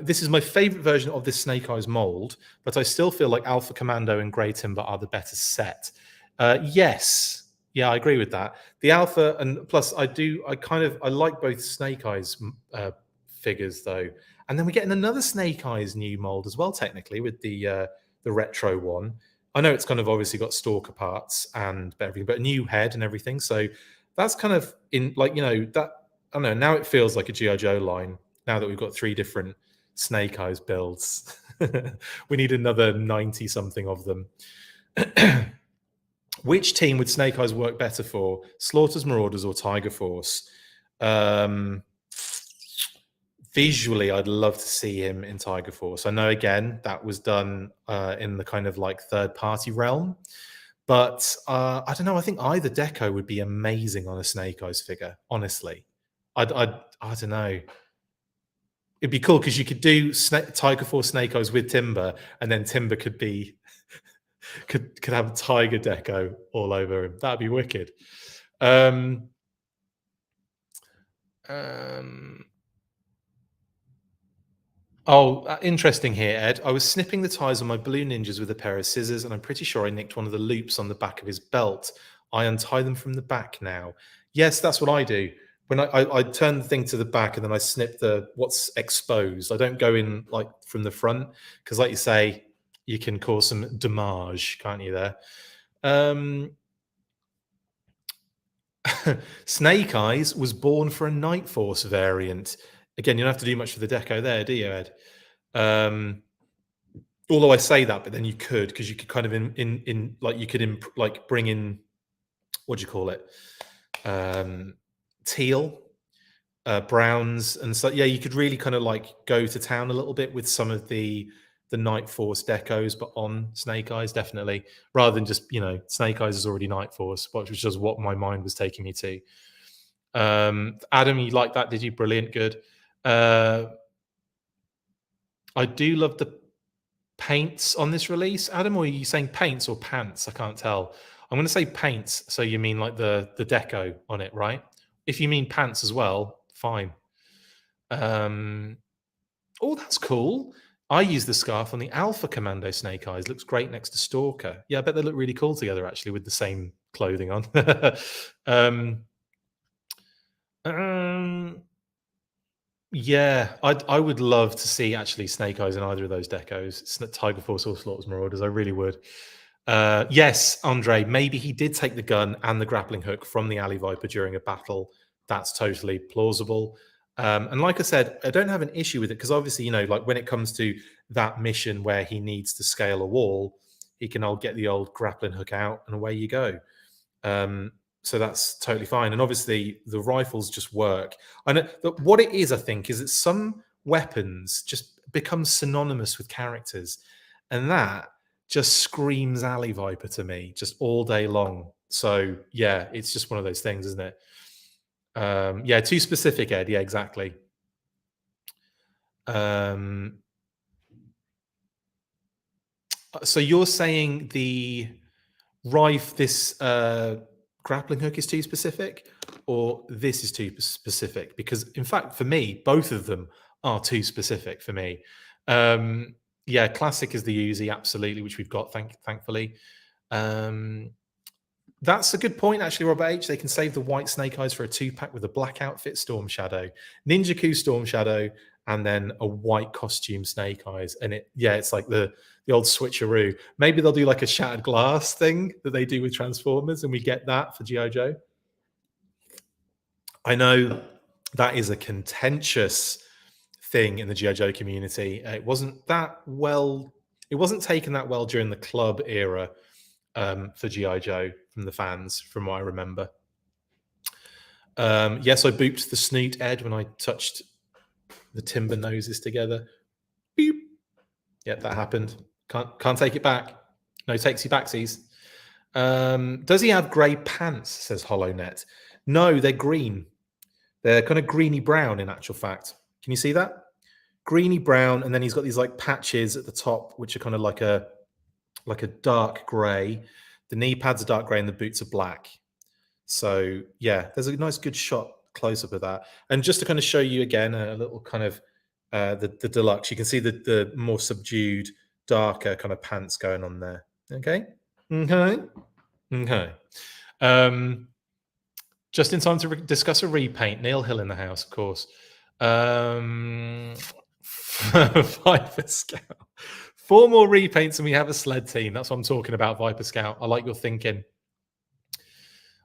This is my favorite version of this Snake Eyes mold, but I still feel like Alpha Commando and Grey Timber are the better set. Yes. Yeah, I agree with that. The Alpha, and plus I like both Snake Eyes figures though. And then we're getting another Snake Eyes new mold as well, technically, with the retro one. I know it's kind of obviously got Stalker parts and everything, but a new head and everything. So that's kind of in like, that, I don't know, now it feels like a G.I. Joe line, now that we've got 3 different Snake Eyes builds. We need another 90-something of them. Which team would Snake Eyes work better for? Slaughter's Marauders or Tiger Force? Visually, I'd love to see him in Tiger Force. I know, again, that was done in the kind of like third-party realm. But I don't know. I think either deco would be amazing on a Snake Eyes figure, honestly. I don't know. It'd be cool because you could do Tiger Force Snake Eyes with Timber, and then Timber could be could have Tiger deco all over him. That'd be wicked. Interesting here, Ed. I was snipping the ties on my Blue Ninjas with a pair of scissors, and I'm pretty sure I nicked one of the loops on the back of his belt. I untie them from the back now. Yes, that's what I do. When I turn the thing to the back and then I snip what's exposed. I don't go in like from the front because, like you say, you can cause some damage, can't you? There. Snake Eyes was born for a Night Force variant. Again, you don't have to do much for the deco there, do you, Ed? Although I say that, but then you could, because you could kind of like bring in, what do you call it? Teal, browns, and so yeah, you could really kind of like go to town a little bit with some of the Night Force decos, but on Snake Eyes, definitely, rather than just, Snake Eyes is already Night Force, which was just what my mind was taking me to. Adam, you like that? Did you? Brilliant, good. I do love the paints on this release, Adam, or are you saying paints or pants? I can't tell. I'm going to say paints, so you mean like the deco on it, right? If you mean pants as well, fine. Oh, that's cool. I use the scarf on the Alpha Commando Snake Eyes. Looks great next to Stalker. Yeah, I bet they look really cool together, actually, with the same clothing on. Yeah, I would love to see actually Snake Eyes in either of those decos. It's not Tiger Force or Slaughter's Marauders. I really would. Yes, Andre, maybe he did take the gun and the grappling hook from the Alley Viper during a battle. That's totally plausible. And like I said, I don't have an issue with it because obviously, like when it comes to that mission where he needs to scale a wall, he can get the old grappling hook out and away you go. So that's totally fine. And obviously the rifles just work. And what it is, I think, is that some weapons just become synonymous with characters. And that just screams Alley Viper to me just all day long. So yeah, it's just one of those things, isn't it? Yeah, too specific, Ed. Yeah, exactly. So you're saying the this grappling hook is too specific, or this is too specific? Because in fact, for me, both of them are too specific for me. Yeah, classic is the Uzi, absolutely, which we've got, thankfully. That's a good point, actually, Robert H. They can save the white Snake Eyes for a 2-pack with a black outfit Storm Shadow, Ninja Coup Storm Shadow, and then a white costume Snake Eyes. And it's like the old switcheroo. Maybe they'll do like a shattered glass thing that they do with Transformers, and we get that for G.I. Joe. I know that is a contentious thing in the G.I. Joe community. It wasn't taken that well during the club era for G.I. Joe from the fans, from what I remember. Yes, I booped the snoot, Ed, when I touched the timber noses together. Beep. Yep, that happened. Can't take it back. No takesy backsies. Does he have grey pants, says HollowNet? No, they're green. They're kind of greeny brown in actual fact. Can you see that? Greeny brown, and then he's got these like patches at the top, which are kind of like a dark grey. The knee pads are dark grey and the boots are black. So yeah, there's a nice good shot close up of that. And just to kind of show you again a little kind of the deluxe, you can see the more subdued, darker kind of pants going on there. Okay. Just in time to discuss a repaint. Neil Hill in the house, of course. Viper Scout. 4 more repaints and we have a sled team. That's what I'm talking about, Viper Scout. I like your thinking.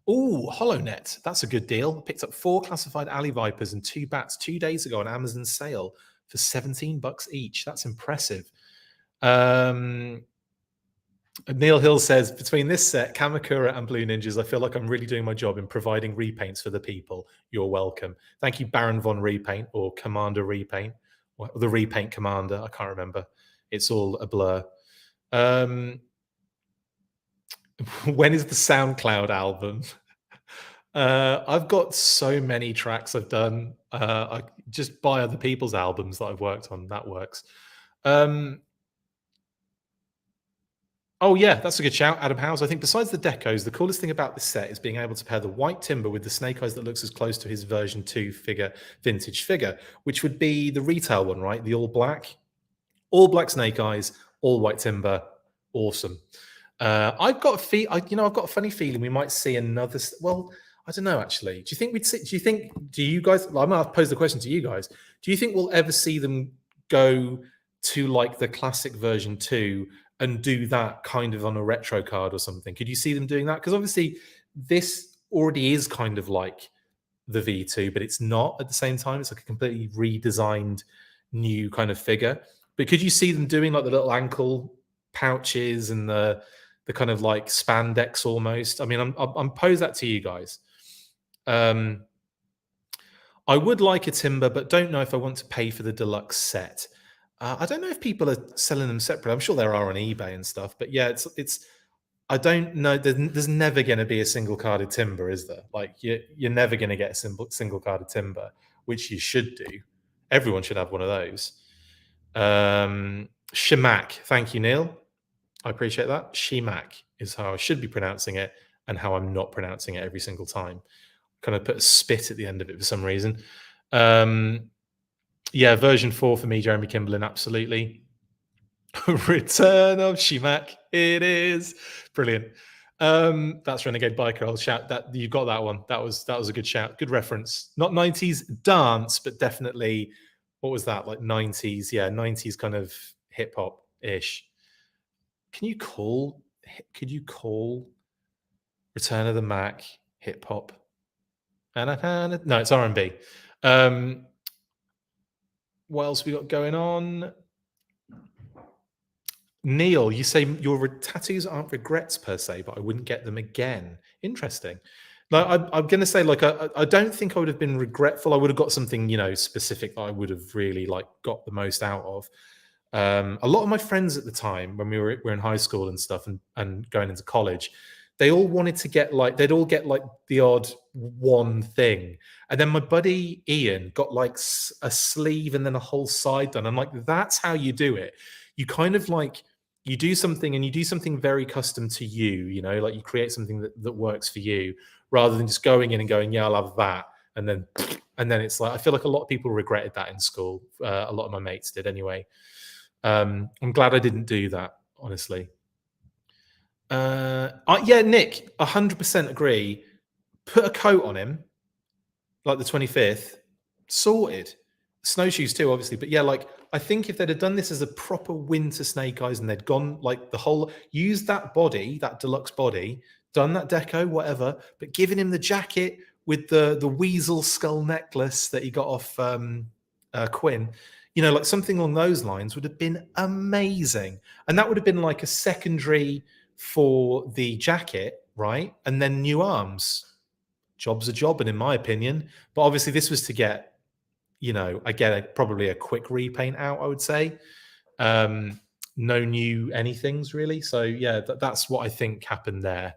Oh, HollowNet. That's a good deal. I picked up 4 classified Alley Vipers and 2 bats 2 days ago on Amazon sale for $17 each. That's impressive. Neil Hill says, between this set, Kamakura and Blue Ninjas, I feel like I'm really doing my job in providing repaints for the people. You're welcome. Thank you, Baron Von Repaint, or Commander Repaint, or the Repaint Commander. I can't remember. It's all a blur. When is the SoundCloud album? I've got so many tracks I've done. I just buy other people's albums that I've worked on. That works. Oh, yeah, that's a good shout, Adam Howes. I think besides the decos, the coolest thing about this set is being able to pair the white timber with the Snake Eyes that looks as close to his version 2 vintage figure, which would be the retail one, right? The all black Snake Eyes, all white timber. Awesome. I've got a funny feeling we might see another. Well, I don't know, actually. Do you think we'd see? Do you guys? I might pose the question to you guys. Do you think we'll ever see them go to like the classic version 2 and do that kind of on a retro card or something? Could you see them doing that? Because obviously this already is kind of like the V2, but it's not at the same time. It's like a completely redesigned new kind of figure. But could you see them doing like the little ankle pouches and the kind of like spandex almost? I mean, I'm pose that to you guys. I would like a timber, but don't know if I want to pay for the deluxe set. I don't know if people are selling them separately. I'm sure there are on eBay and stuff, but yeah, it's. I don't know. There's never going to be a single carded timber, is there? Like you're never going to get a single carded timber, which you should do. Everyone should have one of those. Shimak, thank you, Neil. I appreciate that. Shimak is how I should be pronouncing it, and how I'm not pronouncing it every single time. Kind of put a spit at the end of it for some reason. Yeah, version 4 for me, Jeremy Kimberlin, absolutely. Return of Shimak. It is brilliant. That's Renegade Biker. I'll shout that you got that one. That was a good shout. Good reference. Not 90s dance, but definitely what was that? Like 90s, yeah, 90s kind of hip hop ish. Could you call Return of the Mac hip hop? No, it's R&B. What else we got going on? Neil, you say your tattoos aren't regrets per se, but I wouldn't get them again. Interesting. Like I'm going to say, like I don't think I would have been regretful. I would have got something, specific that I would have really like got the most out of. A lot of my friends at the time, when we were in high school and stuff, and going into college, they all wanted to get they'd all get like the odd one thing. And then my buddy Ian got like a sleeve and then a whole side done. I'm like, that's how you do it. You kind of like, you do something and you do something very custom to you, like you create something that works for you, rather than just going in and going, yeah, I'll have that. And then it's like, I feel like a lot of people regretted that in school. A lot of my mates did anyway. I'm glad I didn't do that, honestly. Yeah, Nick, 100% agree. Put a coat on him, like the 25th, sorted. Snowshoes too, obviously. But yeah, like I think if they'd have done this as a proper winter Snake Eyes and they'd gone like the whole, used that body, that deluxe body, done that deco, whatever, but giving him the jacket with the weasel skull necklace that he got off Quinn, like something along those lines would have been amazing. And that would have been like a secondary for the jacket, right? And then new arms. Job's a job, and in my opinion. But obviously this was to get, I get probably a quick repaint out, I would say. No new anythings really. So yeah, that's what I think happened there.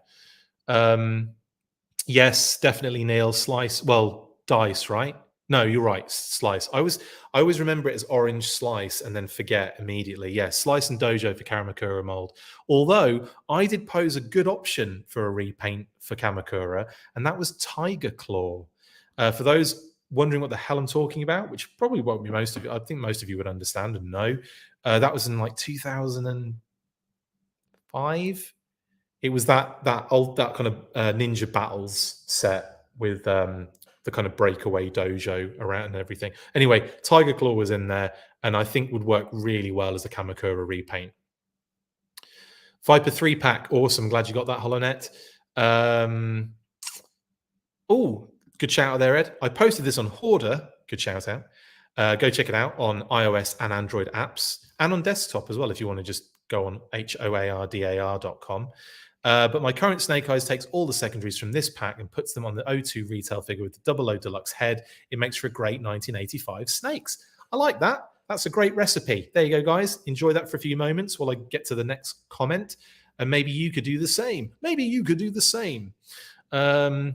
Yes, definitely Neil. Slice, well, dice, right? No, you're right. Slice. I always remember it as orange slice and then forget immediately. Yes, slice and dojo for Kamakura mold. Although I did pose a good option for a repaint for Kamakura, and that was Tiger Claw. For those wondering what the hell I'm talking about, which probably won't be most of you, I think most of you would understand and know. That was in like 2005. It was that kind of Ninja Battles set with the kind of breakaway dojo around and everything. Anyway, Tiger Claw was in there, and I think would work really well as a Kamakura repaint. Viper 3-pack, awesome. Glad you got that, HoloNet. Oh, good shout out there, Ed. I posted this on Hoarder. Good shout out. Go check it out on iOS and Android apps, and on desktop as well if you want to just go on hoardar.com. But my current Snake Eyes takes all the secondaries from this pack and puts them on the O2 retail figure with the 00 deluxe head. It makes for a great 1985 Snakes. I like that. That's a great recipe. There you go, guys. Enjoy that for a few moments while I get to the next comment. And maybe you could do the same. Yeah,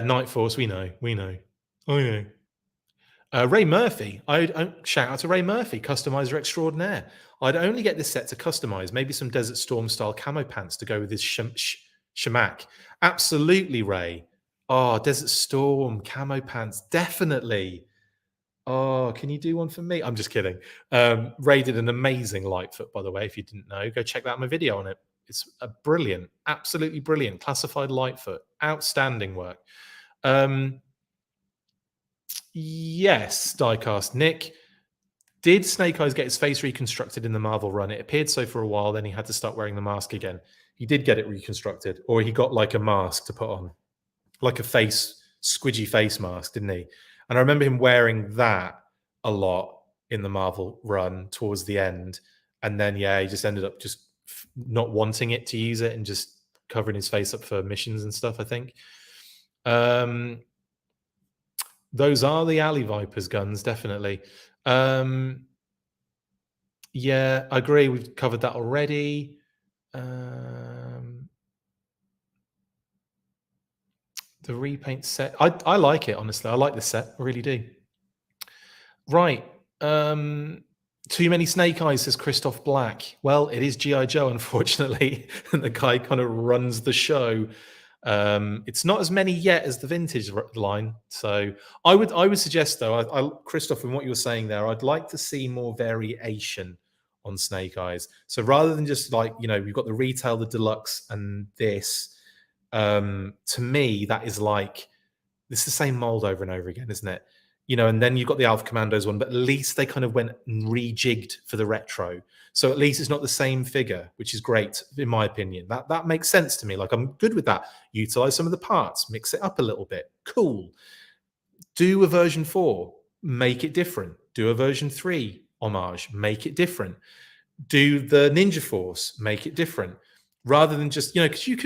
Night Force, we know. I know. Ray Murphy. I shout out to Ray Murphy, customizer extraordinaire. I'd only get this set to customize, maybe some Desert Storm style camo pants to go with his shamak. Absolutely, Ray. Oh, Desert Storm camo pants, definitely. Oh, can you do one for me? I'm just kidding. Ray did an amazing Lightfoot, by the way. If you didn't know, go check out my video on it. It's a brilliant, absolutely brilliant classified Lightfoot. Outstanding work. Yes, Diecast. Nick, did Snake Eyes get his face reconstructed in the Marvel run? It appeared so for a while, then he had to start wearing the mask again. He did get it reconstructed, or he got like a mask to put on. like a squidgy face mask, didn't he? And I remember him wearing that a lot in the Marvel run towards the end. And then, yeah, he just ended up just not wanting it to use it and just covering his face up for missions and stuff, I think. Those are the Alley Vipers guns, definitely. Yeah, I agree. We've covered that already. The repaint set. I like it, honestly. I like this set. I really do. Right. Too many snake eyes, says Christoph Black. Well, it is G.I. Joe, unfortunately. And the guy kind of runs the show. It's not as many yet as the vintage line. So I would suggest, though, Christoph, from what you were saying there, I'd like to see more variation on Snake Eyes. So rather than just like, we've got the retail, the deluxe, and this, to me, that is like, it's the same mold over and over again, isn't it? And then you've got the Alpha Commandos one, but at least they kind of went and rejigged for the retro. So at least it's not the same figure, which is great, in my opinion. That makes sense to me. Like, I'm good with that. Utilize some of the parts, mix it up a little bit. Cool. Do a version 4, make it different. Do a version 3 homage, make it different. Do the Ninja Force, make it different. Rather than just, because you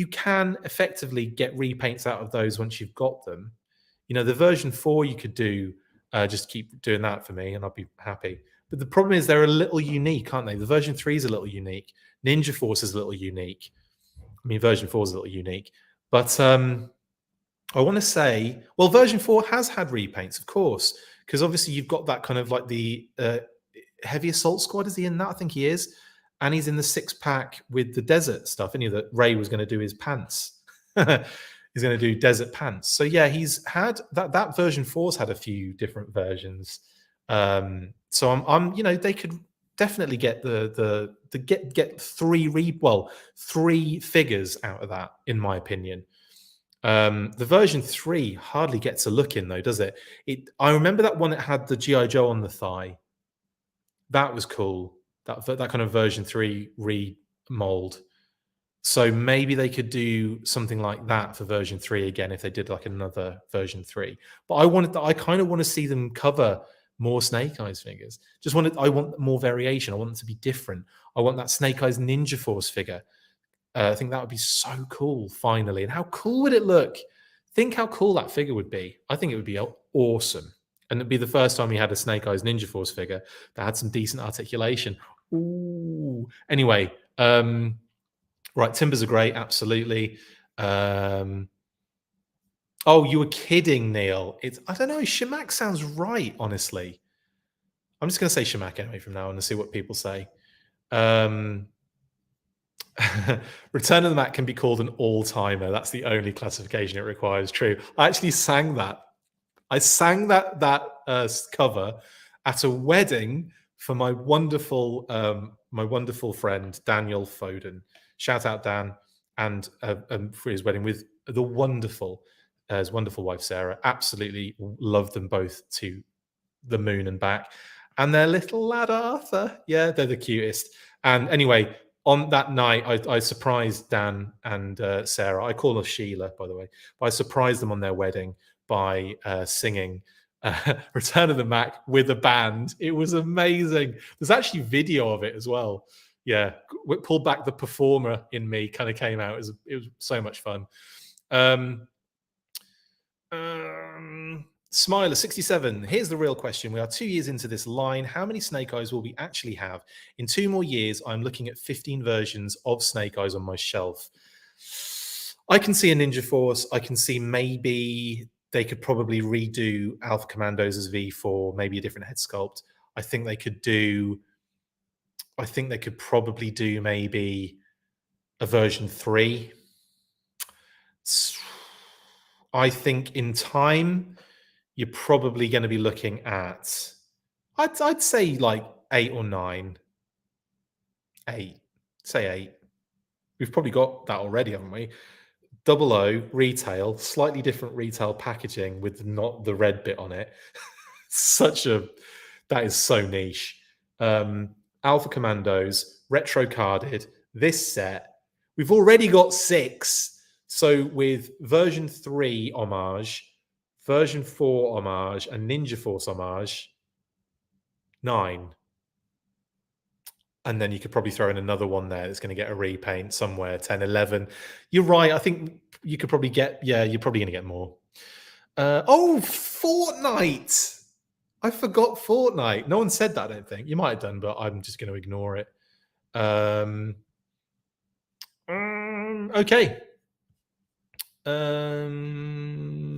can effectively get repaints out of those once you've got them. The version 4 you could do, just keep doing that for me and I'll be happy. But the problem is they're a little unique, aren't they? The version 3 is a little unique. Ninja Force is a little unique. I mean, version 4 is a little unique. But I want to say, well, version 4 has had repaints, of course, because obviously you've got that kind of like the Heavy Assault Squad. Is he in that? I think he is. And he's in the 6-pack with the desert stuff. And that Ray was going to do his pants. He's going to do desert pants. So yeah, he's had that version 4's had a few different versions. So I'm they could definitely get get three figures out of that, in my opinion. The version 3 hardly gets a look in though, does it? I remember that one that had the G.I. Joe on the thigh. That was cool. That kind of version 3 remold. So maybe they could do something like that for version 3 again if they did like another version 3. But I kind of want to see them cover more Snake Eyes figures. I want more variation. I want them to be different. I want that Snake Eyes Ninja Force figure. I think that would be so cool, finally. And how cool would it look? Think how cool that figure would be. I think it would be awesome. And it'd be the first time we had a Snake Eyes Ninja Force figure that had some decent articulation. Ooh. Anyway, right, Timbers are great, absolutely. Oh, you were kidding, Neil. I don't know, Shamak sounds right, honestly. I'm just going to say Shamak anyway from now on and see what people say. Return of the Mac can be called an all-timer. That's the only classification it requires. True. I actually sang that. I sang that cover at a wedding for my wonderful friend Daniel Foden. Shout out Dan, and for his wedding with the his wonderful wife Sarah. Absolutely love them both to the moon and back. And their little lad Arthur, yeah, they're the cutest. And anyway, on that night, I surprised Dan and Sarah. I call her Sheila, by the way. But I surprised them on their wedding by singing Return of the Mac with a band. It was amazing. There's actually video of it as well. Yeah, Pull Back the Performer in me kind of came out. It was so much fun. Smiler 67. Here's the real question. We are 2 years into this line. How many Snake Eyes will we actually have? In 2 more years, I'm looking at 15 versions of Snake Eyes on my shelf. I can see a Ninja Force. I can see maybe they could probably redo Alpha Commandos as V4, maybe a different head sculpt. I think they could probably do maybe a version 3. I think in time, you're probably going to be looking at, I'd say like 8 or 9. 8. Say 8. We've probably got that already, haven't we? 00 retail, slightly different retail packaging with not the red bit on it. That is so niche. Alpha Commandos, retro carded, this set. We've already got 6. So with version 3 homage, version 4 homage, and Ninja Force homage, 9. And then you could probably throw in another one there that's going to get a repaint somewhere, 10, 11. You're right. I think you could probably get, yeah, you're probably going to get more. Oh, Fortnite. I forgot Fortnite. No one said that, I don't think. You might have done, but I'm just going to ignore it. Okay.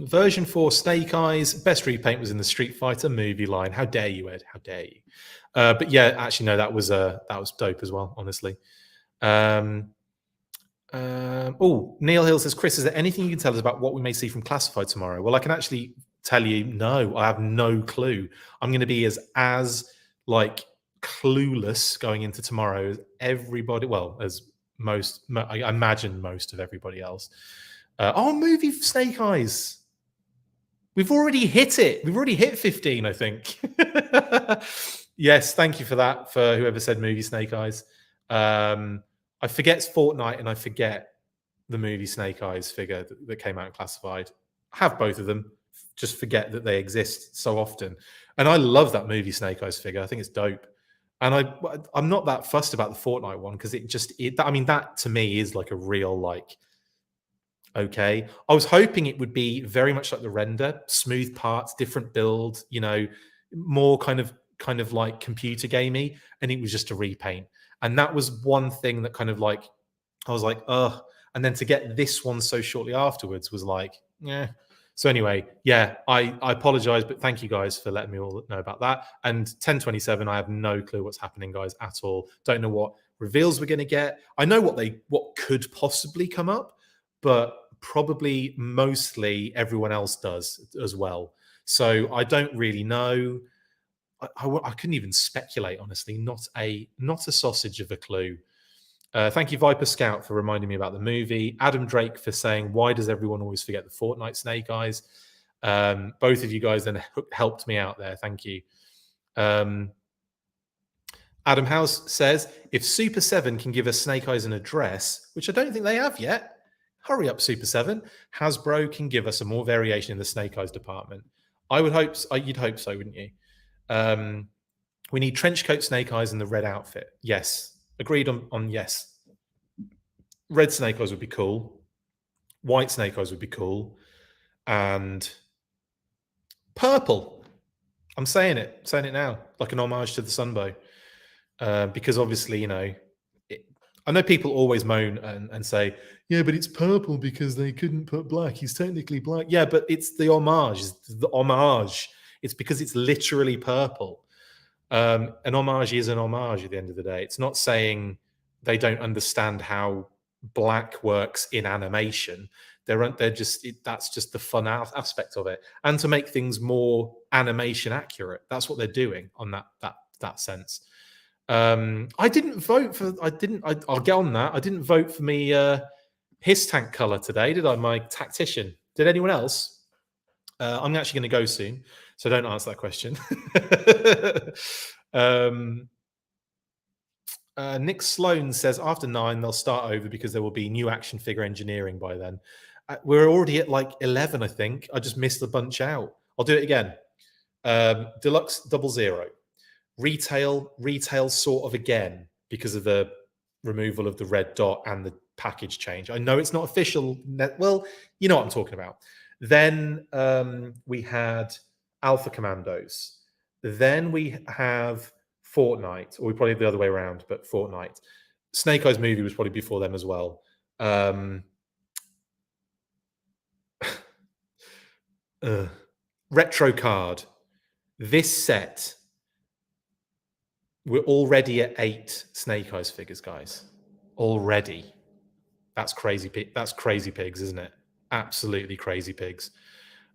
Version 4 Snake Eyes. Best repaint was in the Street Fighter movie line. How dare you, Ed? How dare you? But yeah, actually, no, that was dope as well, honestly. Neil Hill says, Chris, is there anything you can tell us about what we may see from Classified tomorrow? Well, I can actually tell you, no, I have no clue. I'm going to be as like clueless going into tomorrow as everybody. Well, as most, I imagine most of everybody else. Movie Snake Eyes. We've already hit it. We've already hit 15, I think. Yes, thank you for that, for whoever said movie Snake Eyes. I forget Fortnite and I forget the movie Snake Eyes figure that came out in Classified. I have both of them. Just forget that they exist so often. And I love that movie Snake Eyes figure. I think it's dope. And I'm not that fussed about the Fortnite one because that to me is like a real like. Okay, I was hoping it would be very much like the render, smooth parts, different build, more kind of like computer gamey, and it was just a repaint. And that was one thing that kind of like I was like, ugh. And then to get this one so shortly afterwards was like, yeah. So anyway, yeah, I apologize, but thank you guys for letting me all know about that. And 1027, I have no clue what's happening, guys, at all. Don't know what reveals we're going to get. I know what could possibly come up, but probably mostly everyone else does as well. So I don't really know. I couldn't even speculate, honestly. Not a sausage of a clue. Thank you, Viper Scout, for reminding me about the movie. Adam Drake for saying, why does everyone always forget the Fortnite Snake Eyes? Both of you guys then helped me out there. Thank you. Adam House says, if Super 7 can give us Snake Eyes an address, which I don't think they have yet, hurry up, Super 7. Hasbro can give us some more variation in the Snake Eyes department. I would hope so. You'd hope so, wouldn't you? We need trench coat Snake Eyes in the red outfit. Yes. Agreed on yes. Red Snake Eyes would be cool. White Snake Eyes would be cool. And purple. I'm saying it now, like an homage to the Sunbow. Because obviously, I know people always moan and say, yeah, but it's purple because they couldn't put black. He's technically black. Yeah, but it's the homage. It's the homage. It's because it's literally purple. An homage is an homage at the end of the day. It's not saying they don't understand how black works in animation. That's just the fun aspect of it. And to make things more animation accurate. That's what they're doing on that sense. I'll get on that. I didn't vote for me his tank color today, did I? My tactician. Did anyone else? I'm actually going to go soon, so don't answer that question. Nick Sloan says after 9 they'll start over because there will be new action figure engineering by then. We're already at like 11, I think. I just missed a bunch out. I'll do it again. Deluxe 00. Retail sort of again because of the removal of the red dot and the package change. I know it's not official. Well, you know what I'm talking about. Then we had Alpha Commandos. Then we have Fortnite, or we probably the other way around, but Fortnite. Snake Eyes movie was probably before them as well. Retro card. This set, we're already at 8 Snake Eyes figures, guys. Already. That's crazy. That's crazy pigs, isn't it? Absolutely crazy pigs.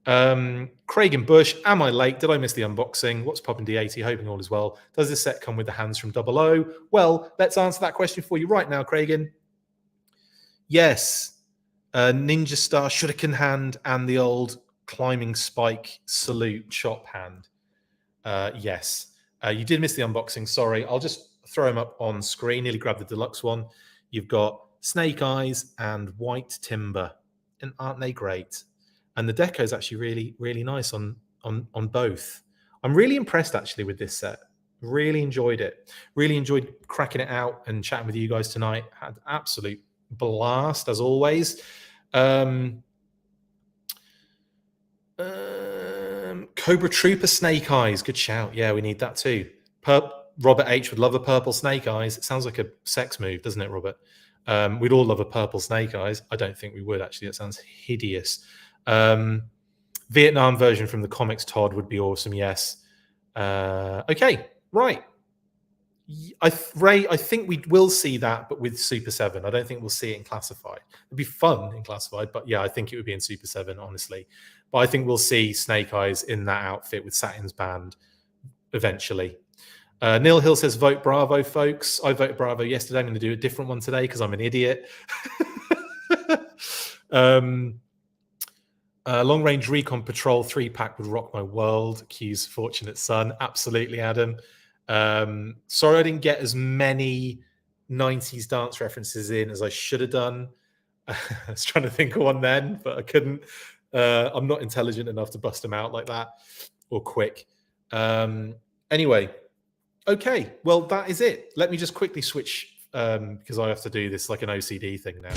Craig and Bush, am I late? Did I miss the unboxing? What's popping D80? Hoping all is well. Does this set come with the hands from 00? Well, let's answer that question for you right now, Craigan. Yes. Ninja Star Shuriken hand and the old climbing spike salute chop hand. Yes. You did miss the unboxing. Sorry. I'll just throw them up on screen. Nearly grabbed the deluxe one. You've got Snake Eyes and White Timber. and aren't they great? And the deco is actually really, really nice on both. I'm really impressed actually with this set. Really enjoyed it. Really enjoyed cracking it out and chatting with you guys tonight. Had an absolute blast as always. Cobra Trooper Snake Eyes. Good shout. Yeah, we need that too. Robert H would love a purple Snake Eyes. It sounds like a sex move, doesn't it, Robert? We'd all love a purple Snake Eyes. I don't think we would, actually. That sounds hideous. Vietnam version from the comics, Todd, would be awesome, yes. Okay, right. Ray, I think we will see that, but with Super 7. I don't think we'll see it in Classified. It'd be fun in Classified, but yeah, I think it would be in Super 7, honestly. But I think we'll see Snake Eyes in that outfit with Satin's band eventually. Neil Hill says, vote Bravo, folks. I voted Bravo yesterday. I'm going to do a different one today because I'm an idiot. Long Range Recon Patrol 3-pack would rock my world. Q's Fortunate Son. Absolutely, Adam. Sorry I didn't get as many 90s dance references in as I should have done. I was trying to think of one then, but I couldn't. I'm not intelligent enough to bust them out like that or quick. Anyway, okay. Well, that is it. Let me just quickly switch because I have to do this like an OCD thing now.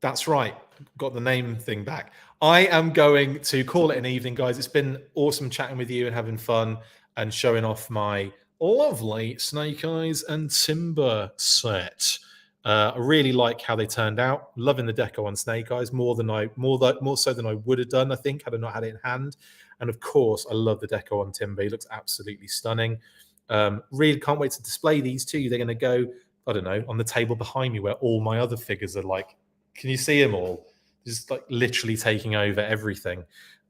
That's right. Got the name thing back. I am going to call it an evening, guys. It's been awesome chatting with you and having fun and showing off my lovely Snake Eyes and Timber set. I really like how they turned out. Loving the deco on Snake Eyes more so than I would have done, I think, had I not had it in hand. And of course, I love the deco on Timber. He looks absolutely stunning. Really can't wait to display these too. They're going to go, I don't know, on the table behind me where all my other figures are like. Can you see them all? Just like literally taking over everything.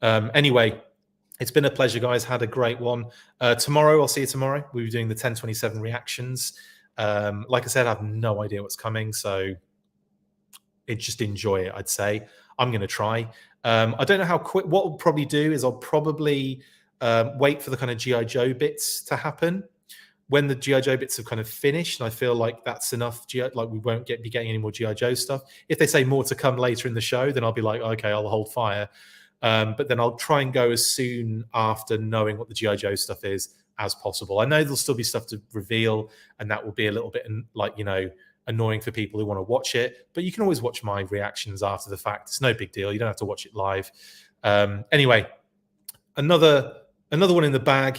Anyway, it's been a pleasure, guys. Had a great one. Tomorrow, I'll see you tomorrow. We'll be doing the 1027 reactions. Like I said, I have no idea what's coming, so just enjoy it, I'd say. I'm going to try. I don't know how quick. What I'll probably do is I'll probably wait for the kind of G.I. Joe bits to happen. When the G.I. Joe bits have kind of finished, and I feel like that's enough, like we won't be getting any more G.I. Joe stuff. If they say more to come later in the show, then I'll be like, okay, I'll hold fire. But then I'll try and go as soon after knowing what the G.I. Joe stuff is as possible. I know there'll still be stuff to reveal, and that will be a little bit like, annoying for people who want to watch it. But you can always watch my reactions after the fact. It's no big deal. You don't have to watch it live. Anyway, another one in the bag,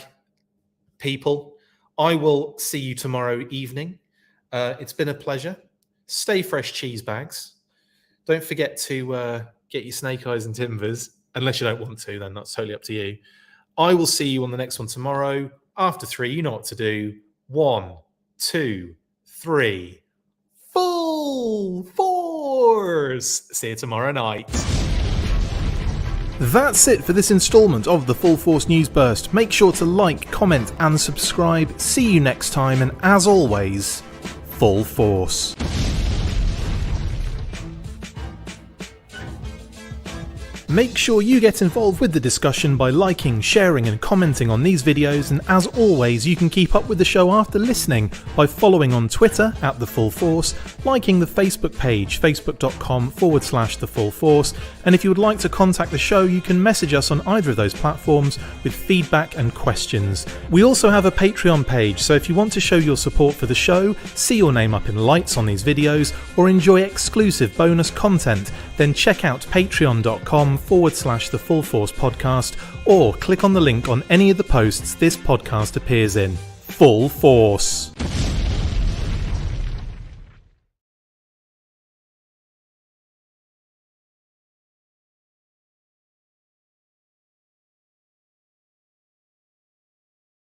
people. I will see you tomorrow evening. It's been a pleasure. Stay fresh, cheese bags. Don't forget to get your Snake Eyes and Timbers. Unless you don't want to, then that's totally up to you. I will see you on the next one tomorrow. After 3, you know what to do. 1, 2, 3. Full force. See you tomorrow night. That's it for this installment of the Full Force News Burst. Make sure to like, comment and subscribe. See you next time, and as always, Full Force. Make sure you get involved with the discussion by liking, sharing and commenting on these videos, and as always you can keep up with the show after listening by following on Twitter @TheFullForce, liking the Facebook page facebook.com/TheFullForce, and if you would like to contact the show you can message us on either of those platforms with feedback and questions. We also have a Patreon page, so if you want to show your support for the show, see your name up in lights on these videos, or enjoy exclusive bonus content, then check out patreon.com/TheFullForce podcast, or click on the link on any of the posts this podcast appears in. Full Force.